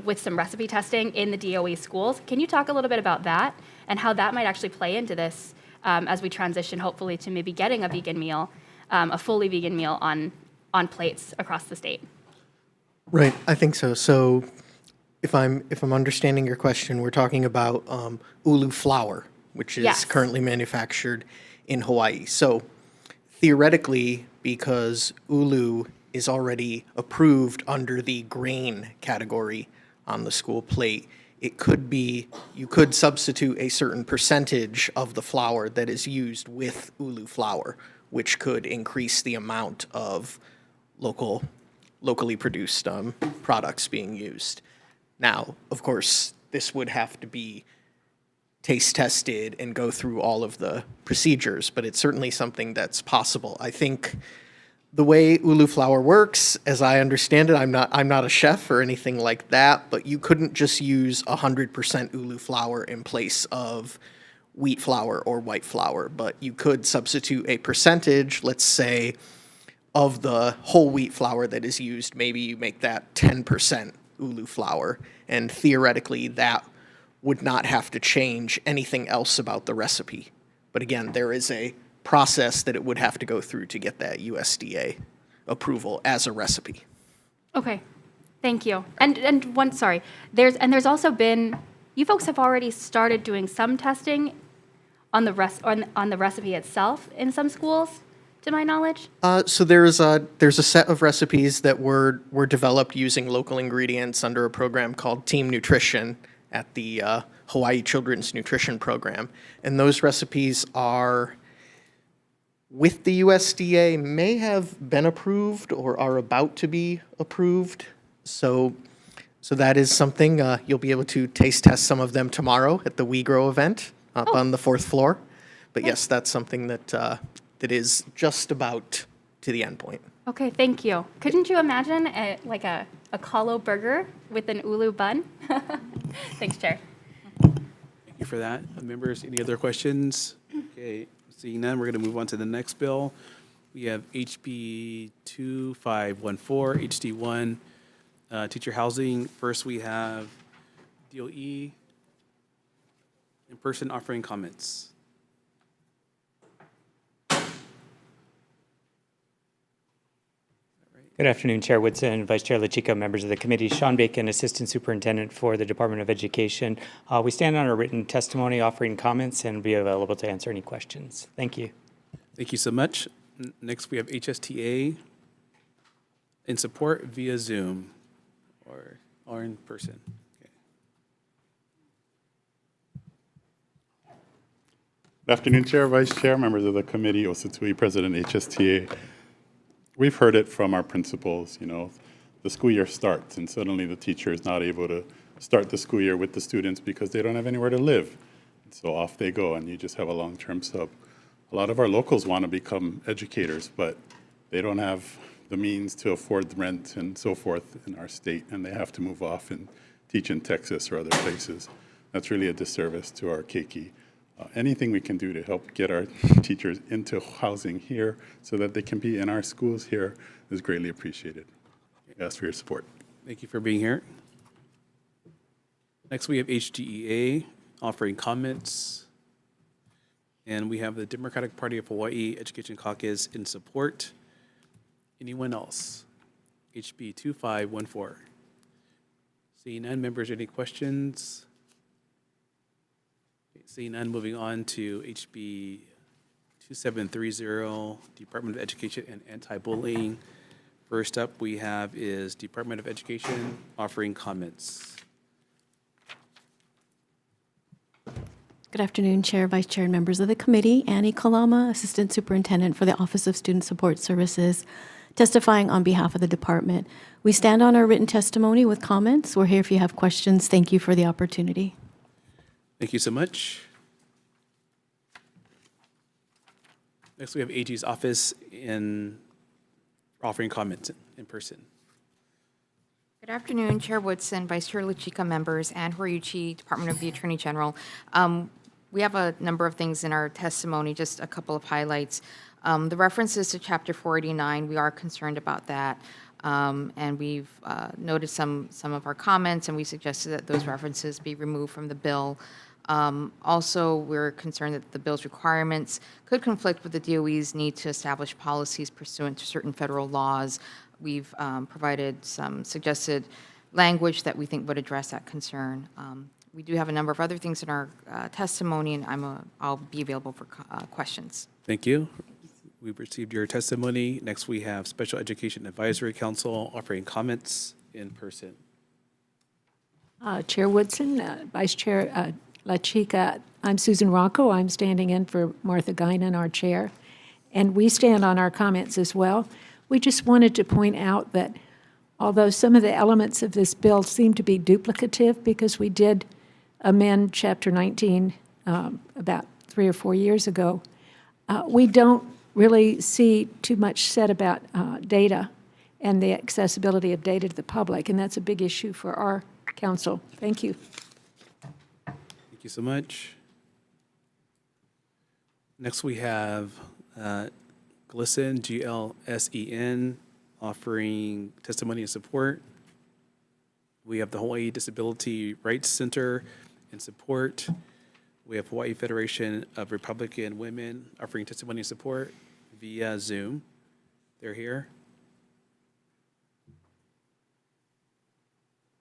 with some recipe testing in the DOE schools. Can you talk a little bit about that and how that might actually play into this as we transition, hopefully, to maybe getting a vegan meal, a fully vegan meal on plates across the state. Right, I think so. So if I'm understanding your question, we're talking about ulu flour, which is Yes. currently manufactured in Hawaii. So theoretically, because ulu is already approved under the grain category on the school plate, it could be, you could substitute a certain percentage of the flour that is used with ulu flour, which could increase the amount of locally produced products being used. Now, of course, this would have to be taste tested and go through all of the procedures, but it's certainly something that's possible. I think the way ulu flour works, as I understand it, I'm not a chef or anything like that, but you couldn't just use 100% ulu flour in place of wheat flour or white flour, but you could substitute a percentage, let's say, of the whole wheat flour that is used. Maybe you make that 10% ulu flour, and theoretically that would not have to change anything else about the recipe. But again, there is a process that it would have to go through to get that USDA approval as a recipe. Okay, thank you. And sorry, there's also been, you folks have already started doing some testing on the recipe itself in some schools, to my knowledge. So there's a set of recipes that were developed using local ingredients under a program called Team Nutrition at the Hawaii Children's Nutrition Program, and those recipes are with the USDA, may have been approved or are about to be approved. So that is something you'll be able to taste test some of them tomorrow at the We Grow event up on the 4th floor. But yes, that's something that that is just about to the end point. Okay, thank you. Couldn't you imagine a kalo burger with an ulu bun? Thanks, Chair. Thank you for that. Members, any other questions? Okay, seeing none, we're going to move on to the next bill. We have HB 2514, HD1, teacher housing. First, we have DOE in person offering comments. Good afternoon, Chair Woodson, Vice Chair LaChica, members of the committee. Sean Bacon, Assistant Superintendent for the Department of Education. We stand on our written testimony offering comments and be available to answer any questions. Thank you. Thank you so much. Next, we have HSTA in support via Zoom or in person. Okay. Good afternoon, Chair, Vice Chair, members of the committee, Osatui, President HSTA. We've heard it from our principals, the school year starts and suddenly the teacher is not able to start the school year with the students because they don't have anywhere to live. And so off they go and you just have a long-term sub. A lot of our locals want to become educators, but they don't have the means to afford the rent and so forth in our state, and they have to move off and teach in Texas or other places. That's really a disservice to our keiki. Anything we can do to help get our teachers into housing here so that they can be in our schools here is greatly appreciated. I ask for your support. Thank you for being here. Next, we have HGEA offering comments. And we have the Democratic Party of Hawaii Education Caucus in support. Anyone else? HB 2514. Seeing none, members, any questions? Seeing none, moving on to HB 2730, Department of Education and Anti-Bullying. First up we have is Department of Education offering comments. Good afternoon, Chair, Vice Chair, and members of the committee. Annie Kalama, Assistant Superintendent for the Office of Student Support Services, testifying on behalf of the department. We stand on our written testimony with comments. We're here if you have questions. Thank you for the opportunity. Thank you so much. Next, we have AG's office in offering comments in person. Good afternoon, Chair Woodson, Vice Chair LaChica, members, and Horiuchi, Department of the Attorney General. We have a number of things in our testimony, just a couple of highlights. The references to Chapter 489, we are concerned about that. And we've noted some of our comments, and we suggested that those references be removed from the bill. Also, we're concerned that the bill's requirements could conflict with the DOE's need to establish policies pursuant to certain federal laws. We've provided some suggested language that we think would address that concern. We do have a number of other things in our testimony, and I'll be available for questions. Thank you. We've received your testimony. Next, we have Special Education Advisory Council offering comments in person. Chair Woodson, Vice Chair La Chica, I'm Susan Rocco. I'm standing in for Martha Guinan, our chair, and we stand on our comments as well. We just wanted to point out that although some of the elements of this bill seem to be duplicative, because we did amend Chapter 19 about 3 or 4 years ago, we don't really see too much said about data and the accessibility of data to the public, and that's a big issue for our council. Thank you. Thank you so much. Next, we have GLSEN, GLSEN, offering testimony and support. We have the Hawaii Disability Rights Center in support. We have Hawaii Federation of Republican Women offering testimony and support via Zoom. They're here.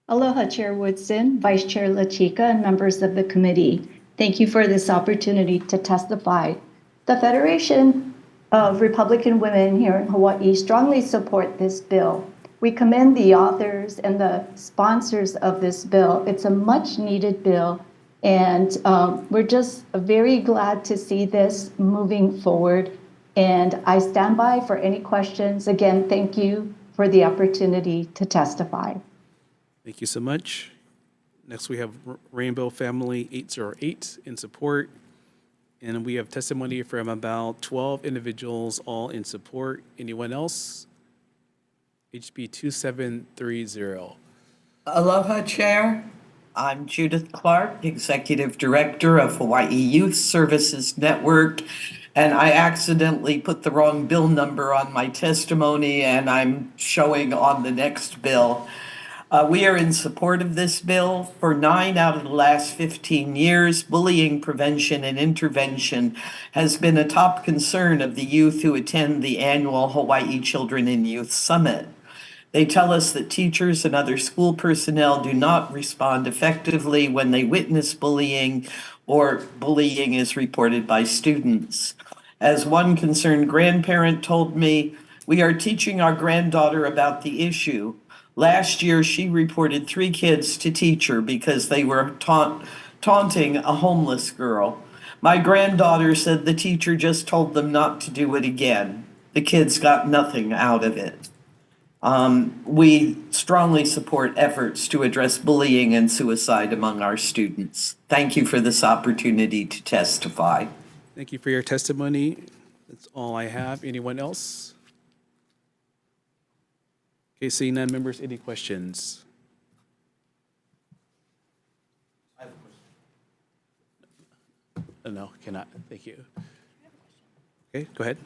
Aloha, Chair Woodson, Vice Chair La Chica, and members of the committee. Thank you for this opportunity to testify. The Federation of Republican Women here in Hawaii strongly support this bill. We commend the authors and the sponsors of this bill. It's a much needed bill, and we're just very glad to see this moving forward. And I stand by for any questions. Again, thank you for the opportunity to testify. Thank you so much. Next, we have Rainbow Family 808 in support. And we have testimony from about 12 individuals, all in support. Anyone else? HB 2730. Aloha, Chair. I'm Judith Clark, Executive Director of Hawaii Youth Services Network, and I accidentally put the wrong bill number on my testimony, and I'm showing on the next bill. We are in support of this bill. For 9 out of the last 15 years, bullying prevention and intervention has been a top concern of the youth who attend the annual Hawaii Children and Youth Summit. They tell us that teachers and other school personnel do not respond effectively when they witness bullying or bullying is reported by students. As one concerned grandparent told me, we are teaching our granddaughter about the issue. Last year, she reported 3 kids to teacher because they were taunting a homeless girl. My granddaughter said the teacher just told them not to do it again. The kids got nothing out of it. We strongly support efforts to address bullying and suicide among our students. Thank you for this opportunity to testify. Thank you for your testimony. That's all I have. Anyone else? Okay, seeing none, members, any questions? I have a question. No, cannot. Thank you. Okay, go ahead.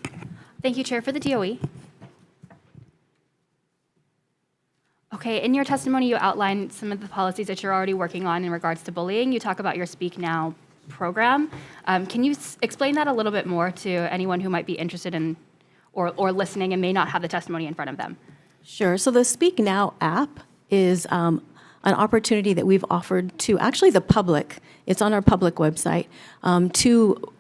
Thank you, Chair, for the DOE. Okay, in your testimony, you outlined some of the policies that you're already working on in regards to bullying. You talk about your Speak Now program. Can you explain that a little bit more to anyone who might be interested in or listening and may not have the testimony in front of them? Sure. So the Speak Now app is an opportunity that we've offered to actually the public. It's on our public website to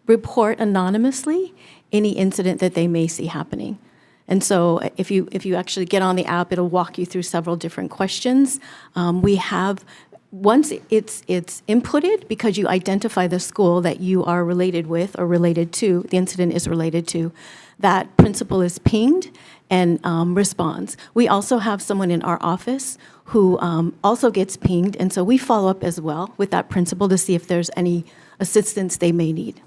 report anonymously any incident that they may see happening. And so if you actually get on the app, it'll walk you through several different questions. We have, once it's inputted, because you identify the school that you are related with or related to, the incident is related to, that principal is pinged and responds. We also have someone in our office who also gets pinged, and so we follow up as well with that principal to see if there's any assistance they may need.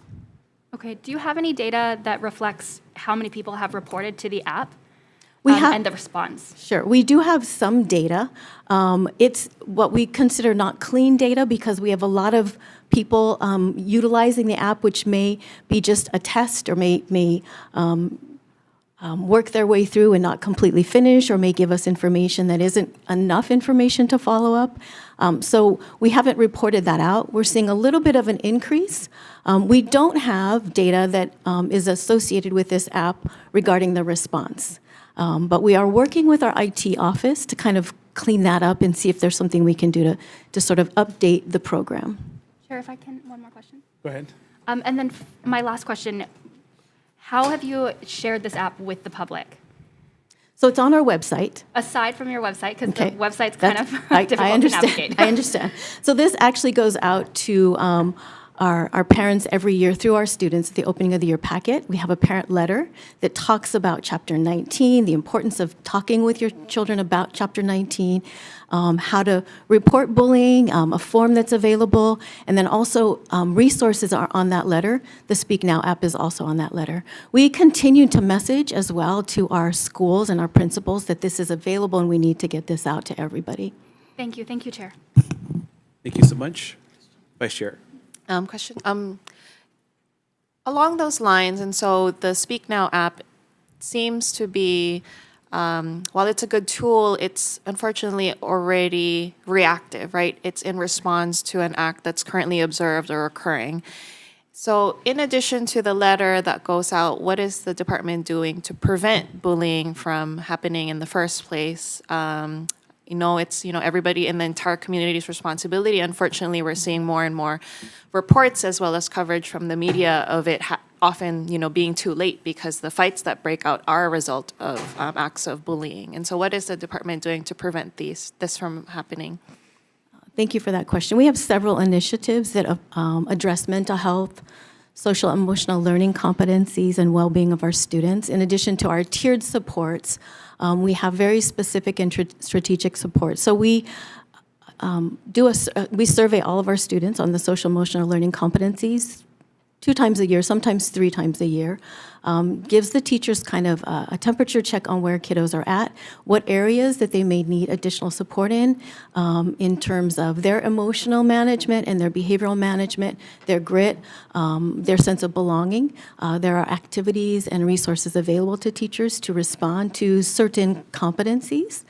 Okay, do you have any data that reflects how many people have reported to the app and the response? Sure, we do have some data. It's what we consider not clean data because we have a lot of people utilizing the app, which may be just a test or may work their way through and not completely finish, or may give us information that isn't enough information to follow up. So we haven't reported that out. We're seeing a little bit of an increase. We don't have data that is associated with this app regarding the response. But we are working with our IT office to kind of clean that up and see if there's something we can do to sort of update the program. Chair, if I can, one more question. Go ahead. And then my last question, how have you shared this app with the public? So it's on our website. Aside from your website, because Okay. the website's kind of I difficult understand. to navigate. I understand. So this actually goes out to our parents every year through our students at the opening of the year packet. We have a parent letter that talks about Chapter 19, the importance of talking with your children about Chapter 19, how to report bullying, a form that's available, and then also resources are on that letter. The Speak Now app is also on that letter. We continue to message as well to our schools and our principals that this is available and we need to get this out to everybody. Thank you, Chair. Thank you so much. Vice Chair. Question. Along those lines, and so the Speak Now app seems to be, while it's a good tool, it's unfortunately already reactive, right? It's in response to an act that's currently observed or occurring. So in addition to the letter that goes out, what is the department doing to prevent bullying from happening in the first place? It's, everybody in the entire community's responsibility. Unfortunately, we're seeing more and more reports as well as coverage from the media of it often, being too late because the fights that break out are a result of acts of bullying. And so what is the department doing to prevent this from happening? Thank you for that question. We have several initiatives that address mental health, social emotional learning competencies, and well-being of our students. In addition to our tiered supports, we have very specific and strategic support. So we we survey all of our students on the social emotional learning competencies 2 times a year, sometimes 3 times a year. Gives the teachers kind of a temperature check on where kiddos are at, what areas that they may need additional support in terms of their emotional management and their behavioral management, their grit, their sense of belonging. There are activities and resources available to teachers to respond to certain competencies.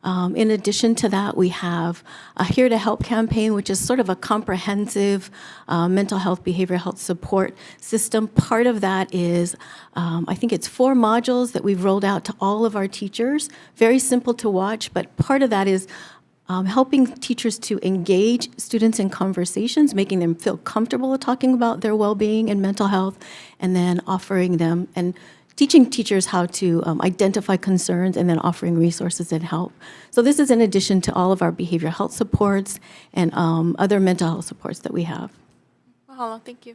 In addition to that, we have a Here to Help campaign, which is sort of a comprehensive mental health, behavioral health support system. Part of that is, I think it's 4 modules that we've rolled out to all of our teachers. Very simple to watch, but part of that is helping teachers to engage students in conversations, making them feel comfortable talking about their well-being and mental health, and then offering them and teaching teachers how to identify concerns and then offering resources and help. So this is in addition to all of our behavioral health supports and other mental health supports that we have. Mahalo, thank you.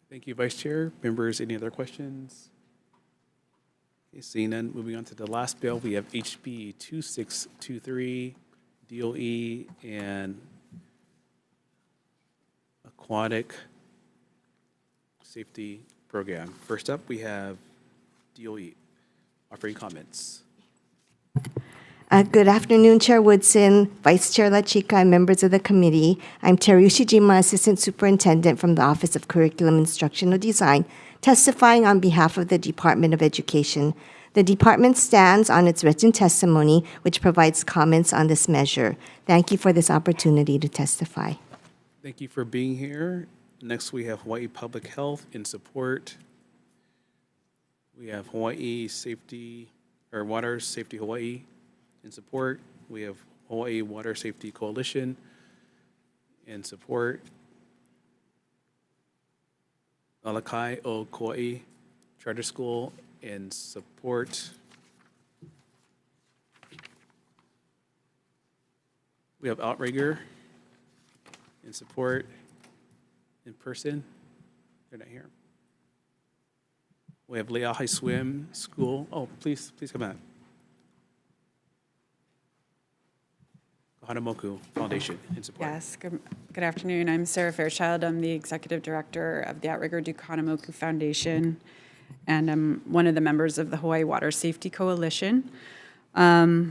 Thank you, Vice Chair. Members, any other questions? Okay, seeing none, moving on to the last bill, we have HB 2623, DOE, and Aquatic Safety Program. First up, we have DOE offering comments. Good afternoon, Chair Woodson, Vice Chair La Chica, and members of the committee. I'm Terry Ushijima, Assistant Superintendent from the Office of Curriculum Instructional Design, testifying on behalf of the Department of Education. The department stands on its written testimony, which provides comments on this measure. Thank you for this opportunity to testify. Thank you for being here. Next, we have Hawaii Public Health in support. We have Hawaii Safety, or Water Safety Hawaii in support. We have Hawaii Water Safety Coalition in support. Alakai o Kauai Charter School in support. We have Outrigger in support. In person, they're not here. We have Leahai Swim School. Oh, please come out. Hanamoku Foundation in support. Yes, good afternoon. I'm Sarah Fairchild. I'm the Executive Director of the Outrigger Duke Hanamoku Foundation, and I'm one of the members of the Hawaii Water Safety Coalition. I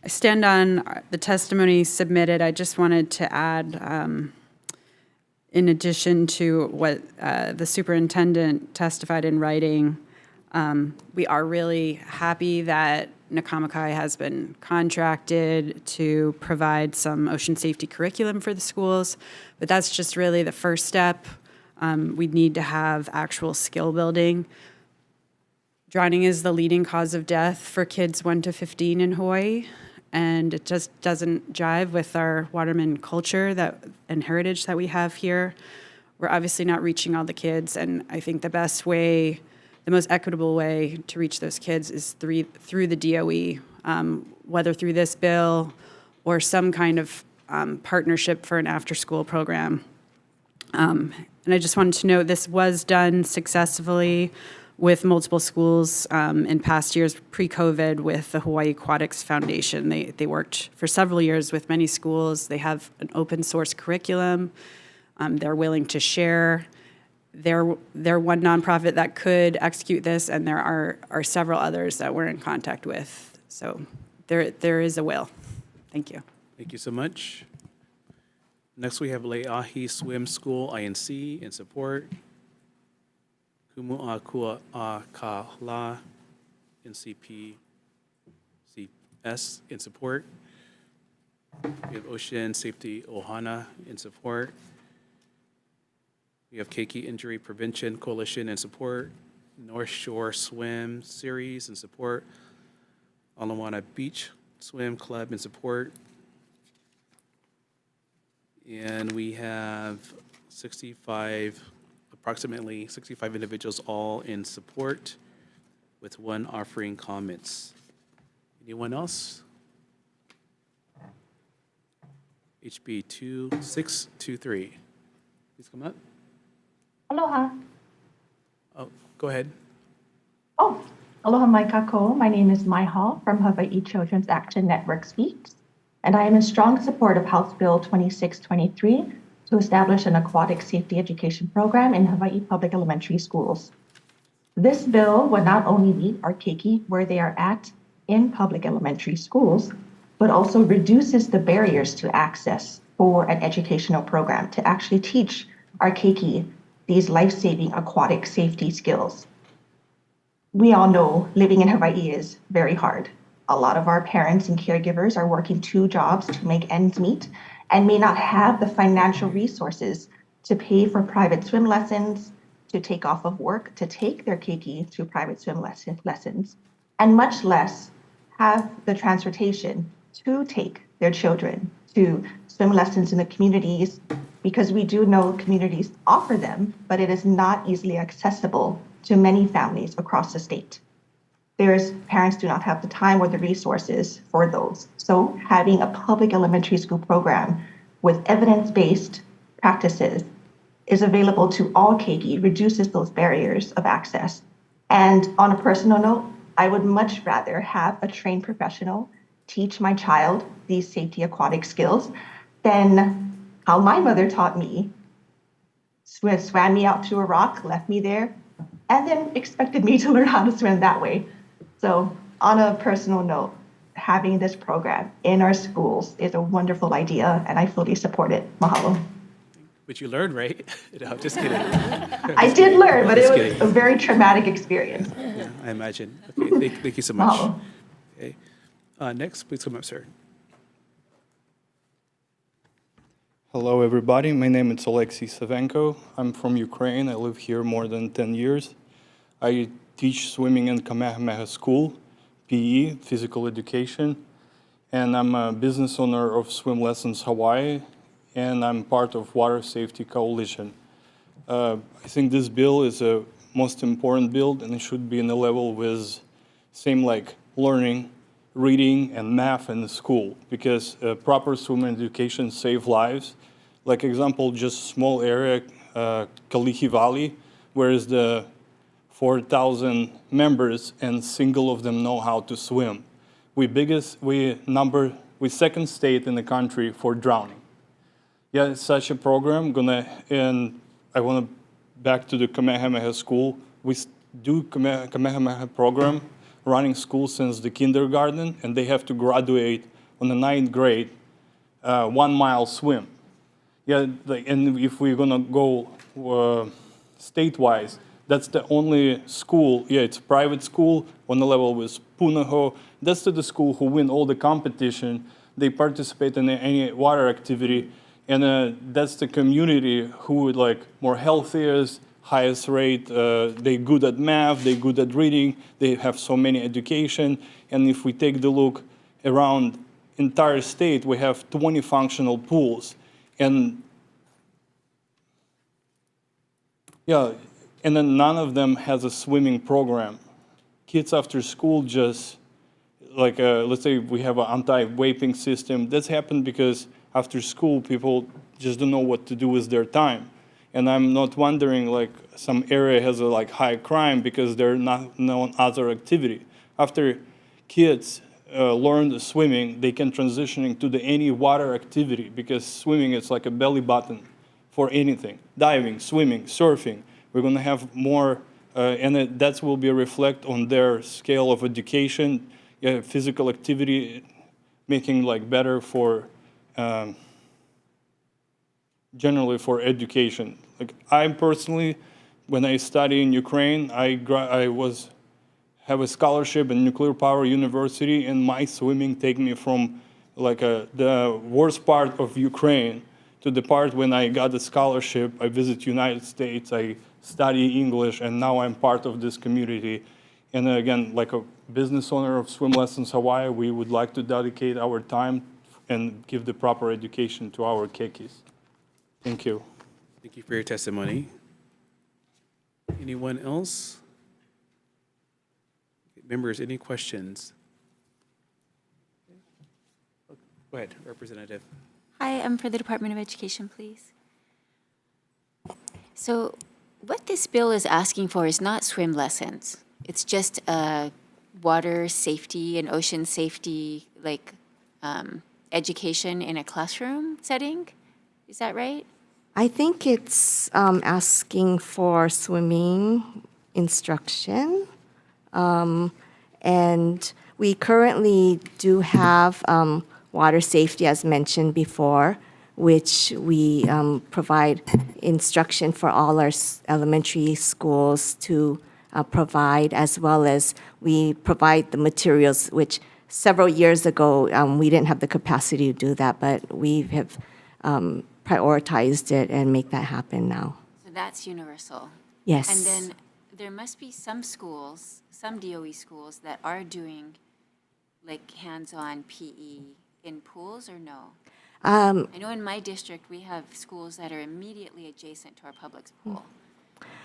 stand on the testimony submitted. I just wanted to add, in addition to what the superintendent testified in writing, We are really happy that Nakamakai has been contracted to provide some ocean safety curriculum for the schools, but that's just really the first step. We need to have actual skill building. Drowning is the leading cause of death for kids 1 to 15 in Hawaii, and it just doesn't jive with our waterman culture and heritage that we have here. We're obviously not reaching all the kids, and I think the best way, the most equitable way to reach those kids is through the DOE, whether through this bill or some kind of partnership for an after-school program. And I just wanted to note this was done successfully with multiple schools in past years pre-COVID with the Hawaii Aquatics Foundation. They worked for several years with many schools. They have an open source curriculum. They're willing to share. They're one nonprofit that could execute this, and there are several others that we're in contact with. So there is a will. Thank you. Thank you so much. Next, we have Leahi Swim School, INC, in support. Kumu'akua NCP CS in support. We have Ocean Safety Ohana in support. We have Keiki Injury Prevention Coalition in support. North Shore Swim Series in support. Alamoana Beach Swim Club in support. And we have approximately 65 individuals all in support, with one offering comments. Anyone else? HB 2623. Please come up. Aloha. Oh, go ahead. Oh, aloha mai kako. My name is Mai Hall from Hawaii Children's Action Network Speaks, and I am in strong support of House Bill 2623 to establish an aquatic safety education program in Hawaii public elementary schools. This bill would not only meet our keiki where they are at in public elementary schools, but also reduces the barriers to access for an educational program to actually teach our keiki these life-saving aquatic safety skills. We all know living in Hawaii is very hard. A lot of our parents and caregivers are working 2 jobs to make ends meet and may not have the financial resources to pay for private swim lessons, to take off of work, to take their keiki to private swim lessons, and much less have the transportation to take their children to swim lessons in the communities, because we do know communities offer them, but it is not easily accessible to many families across the state. Parents do not have the time or the resources for those. So having a public elementary school program with evidence-based practices is available to all keiki, reduces those barriers of access. And on a personal note, I would much rather have a trained professional teach my child these safety aquatic skills than how my mother taught me. Swam me out to a rock, left me there, and then expected me to learn how to swim that way. So on a personal note, having this program in our schools is a wonderful idea, and I fully support it. Mahalo. But you learned, right? No, just kidding. I did learn, but it was a very traumatic experience. Yeah, I imagine. Okay, thank you so much. Mahalo. Okay. Next, please come up, sir. Hello, everybody. My name is Alexei Savenko. I'm from Ukraine. I live here more than 10 years. I teach swimming in Kamehameha School, PE, physical education, and I'm a business owner of Swim Lessons Hawaii, and I'm part of Water Safety Coalition. I think this bill is a most important bill, and it should be in a level with same like learning, reading, and math in the school, because proper swimming education save lives. Like example, just small area, Kalihi Valley, where is the 4,000 members and single of them know how to swim. We second state in the country for drowning. Yeah, such a program and I want to back to the Kamehameha School. We do Kamehameha program running school since the kindergarten, and they have to graduate on the 9th grade, 1 mile swim. Yeah, and if we're gonna go state-wise, That's the only school, yeah, it's a private school on the level with Punaho. That's the school who win all the competition. They participate in any water activity. And that's the community who would like more healthiest, highest rate. They good at math, they good at reading, they have so many education. And if we take the look around entire state, we have 20 functional pools. And yeah, and then none of them has a swimming program. Kids after school just, like, let's say we have an anti-vaping system. That's happened because after school, people just don't know what to do with their time. And I'm not wondering, like, some area has a like high crime because they're not known other activity. After kids learn the swimming, they can transition into any water activity because swimming is like a belly button for anything. Diving, swimming, surfing. We're going to have more, and that will be a reflect on their scale of education, physical activity, making like better for, generally for education. Like I personally, when I study in Ukraine, I have a scholarship in Nuclear Power University, and my swimming take me from like the worst part of Ukraine to the part when I got the scholarship. I visit United States, I study English, and now I'm part of this community. And again, like a business owner of Swim Lessons Hawaii, we would like to dedicate our time and give the proper education to our kekis. Thank you. Thank you for your testimony. Anyone else? Members, any questions? Go ahead, Representative. Hi, I'm for the Department of Education, please. So what this bill is asking for is not swim lessons. It's just water safety and ocean safety, like education in a classroom setting. Is that right? I think it's asking for swimming instruction. And we currently do have water safety, as mentioned before, which we provide instruction for all our elementary schools to provide, as well as we provide the materials, which several years ago we didn't have the capacity to do that, but we have prioritized it and make that happen now. So that's universal. Yes. And then there must be some schools, some DOE schools that are doing like hands-on PE in pools or no? I know in my district we have schools that are immediately adjacent to our public pool.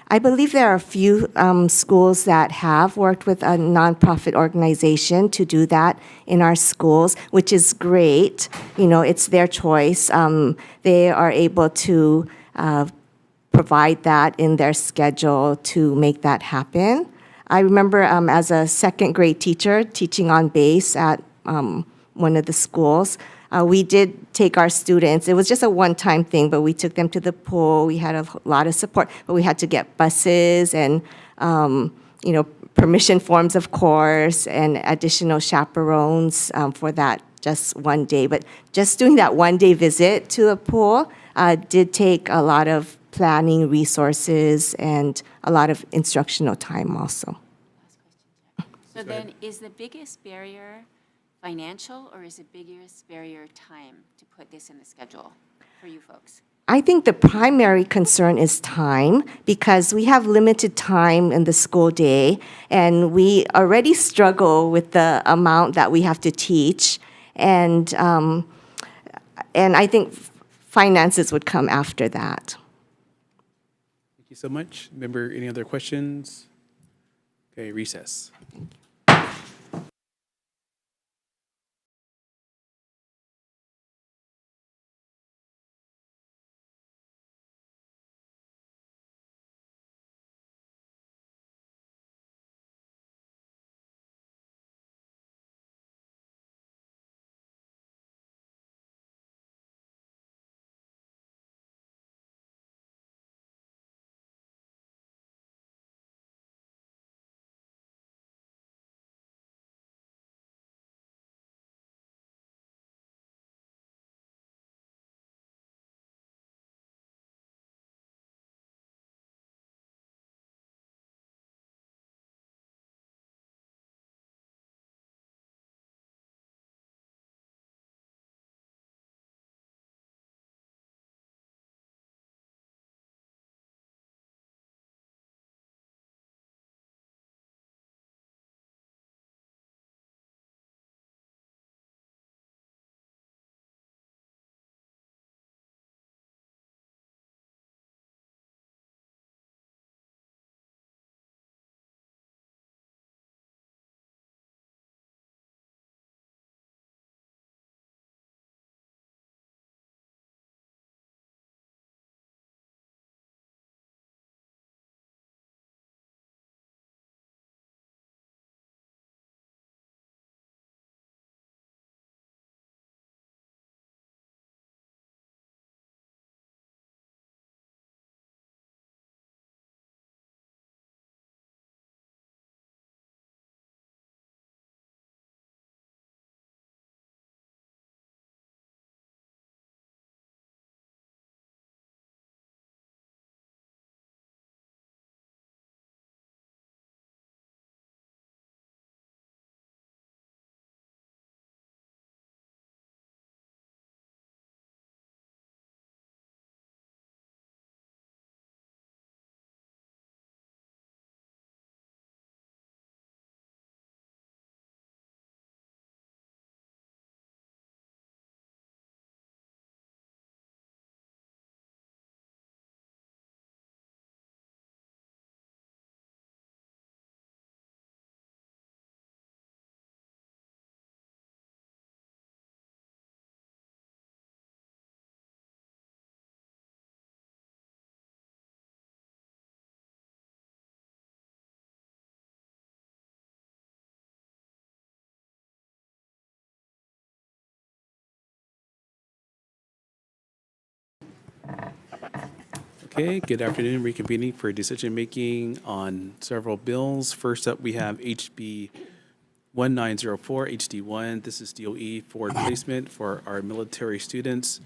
I believe there are a few schools that have worked with a nonprofit organization to do that in our schools, which is great. You know, it's their choice. They are able to provide that in their schedule to make that happen. I remember as a second grade teacher teaching on base at one of the schools, we did take our students. It was just a one-time thing, but we took them to the pool. We had a lot of support, but we had to get buses and, you know, permission forms, of course, and additional chaperones for that just one day. But just doing that one-day visit to the pool did take a lot of planning resources and a lot of instructional time also. So then is the biggest barrier financial, or is the biggest barrier time to put this in the schedule for you folks? I think the primary concern is time, because we have limited time in the school day, and we already struggle with the amount that we have to teach, and I think finances would come after that. Thank you so much. Member, any other questions? Okay, recess. Okay, good afternoon. Reconvening for decision-making on several bills. First up, we have HB 1904, HD1. This is DOE forward placement for our military students.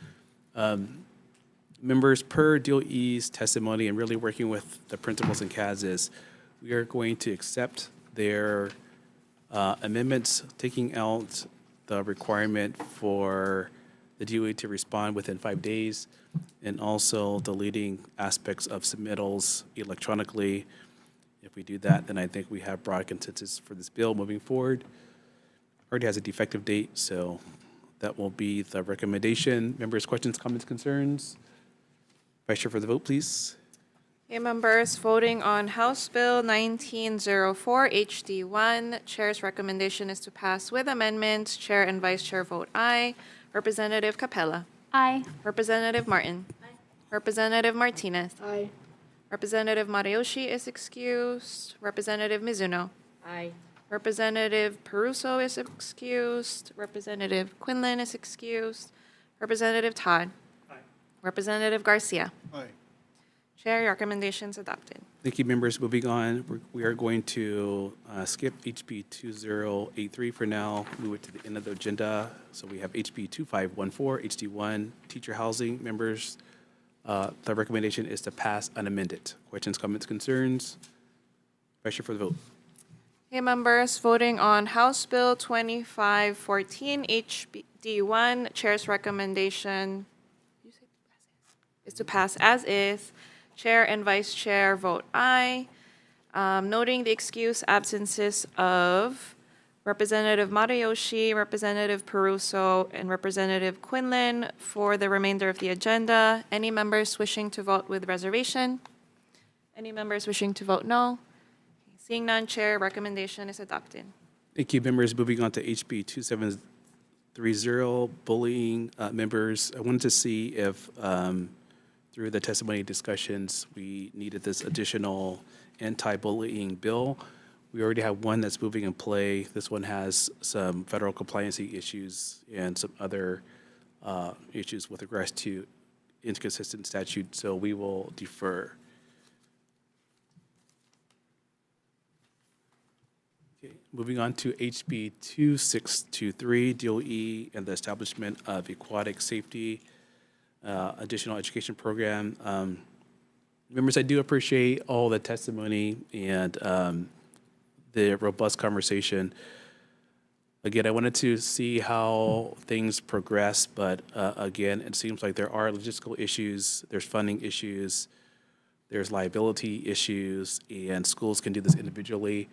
Members, per DOE's testimony and really working with the principals and CASs, we are going to accept their amendments, taking out the requirement for the DOE to respond within 5 days, and also deleting aspects of submittals electronically. If we do that, then I think we have broad consensus for this bill moving forward. Already has a defective date, so that will be the recommendation. Members, questions, comments, concerns? Vice Chair for the vote, please. Okay, members, voting on House Bill 1904, HD1. Chair's recommendation is to pass with amendments. Chair and Vice Chair vote aye. Representative Capella. Aye. Representative Martin. Aye. Representative Martinez. Aye. Representative Matayoshi is excused. Representative Mizuno. Aye. Representative Peruso is excused. Representative Quinlan is excused. Representative Todd. Aye. Representative Garcia. Aye. Chair, your recommendation is adopted. Thank you, members. Moving on, we are going to skip HB 2083 for now, move it to the end of the agenda. So we have HB 2514, HD1, teacher housing. Members, the recommendation is to pass unamended. Questions, comments, concerns? Vice Chair for the vote. Okay, members, voting on House Bill 2514, HD1. Chair's recommendation is to pass as is. Chair and Vice Chair vote aye. Noting the excuse absences of Representative Matayoshi, Representative Peruso, and Representative Quinlan for the remainder of the agenda. Any members wishing to vote with reservation? Any members wishing to vote no? Seeing none, Chair, recommendation is adopted. Thank you, members. Moving on to HB 2730, bullying. Members, I wanted to see if through the testimony discussions, we needed this additional anti-bullying bill. We already have one that's moving in play. This one has some federal compliancy issues and some other issues with regards to inconsistent statute, so we will defer. Okay, moving on to HB 2623, DOE and the establishment of aquatic safety additional education program. Members, I do appreciate all the testimony and the robust conversation. Again, I wanted to see how things progress, but again, it seems like there are logistical issues, there's funding issues, there's liability issues, and schools can do this individually.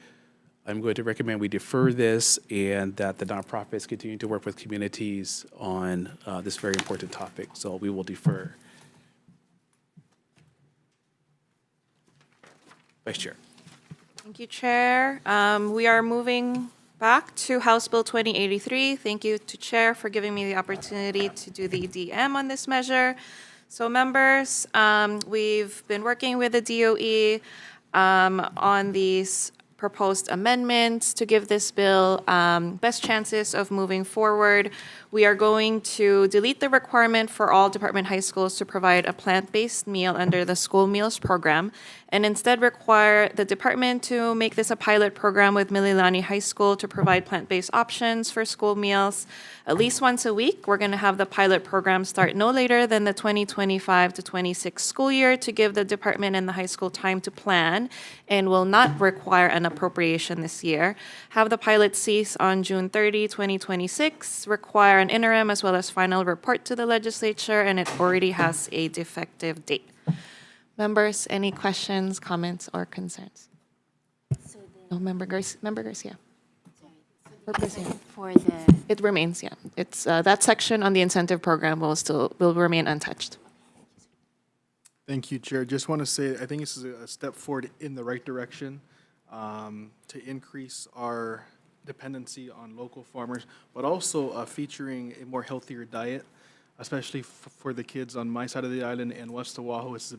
I'm going to recommend we defer this and that the nonprofits continue to work with communities on this very important topic. So we will defer. Vice Chair. Thank you, Chair. We are moving back to House Bill 2083. Thank you to Chair for giving me the opportunity to do the DM on this measure. So members, we've been working with the DOE on these proposed amendments to give this bill best chances of moving forward. We are going to delete the requirement for all department high schools to provide a plant-based meal under the school meals program, and instead require the department to make this a pilot program with Mililani High School to provide plant-based options for school meals at least once a week. We're going to have the pilot program start no later than the 2025 to 26 school year to give the department and the high school time to plan, and will not require an appropriation this year. Have the pilot cease on June 30, 2026, require an interim as well as final report to the legislature, and it already has a defective date. Members, any questions, comments, or concerns? No, Member Garcia. For the, It remains, yeah. It's that section on the incentive program will remain untouched. Thank you, Chair. Just want to say, I think this is a step forward in the right direction to increase our dependency on local farmers, but also featuring a more healthier diet, especially for the kids on my side of the island and West Oahu. This is a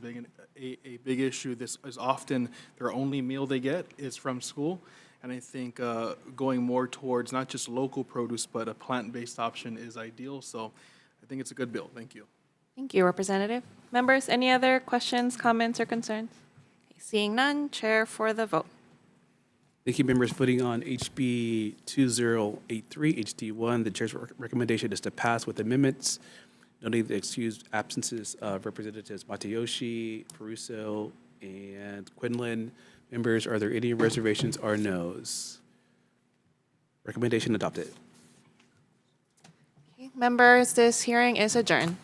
big issue. This is often their only meal they get is from school. And I think going more towards not just local produce, but a plant-based option is ideal. So I think it's a good bill. Thank you. Thank you, Representative. Members, any other questions, comments, or concerns? Okay, seeing none, Chair for the vote. Thank you, members. Voting on HB 2083, HD1, the chair's recommendation is to pass with amendments, noting the excused absences of Representatives Matayoshi, Peruso, and Quinlan. Members, are there any reservations or noes? Recommendation adopted. Okay, members, this hearing is adjourned.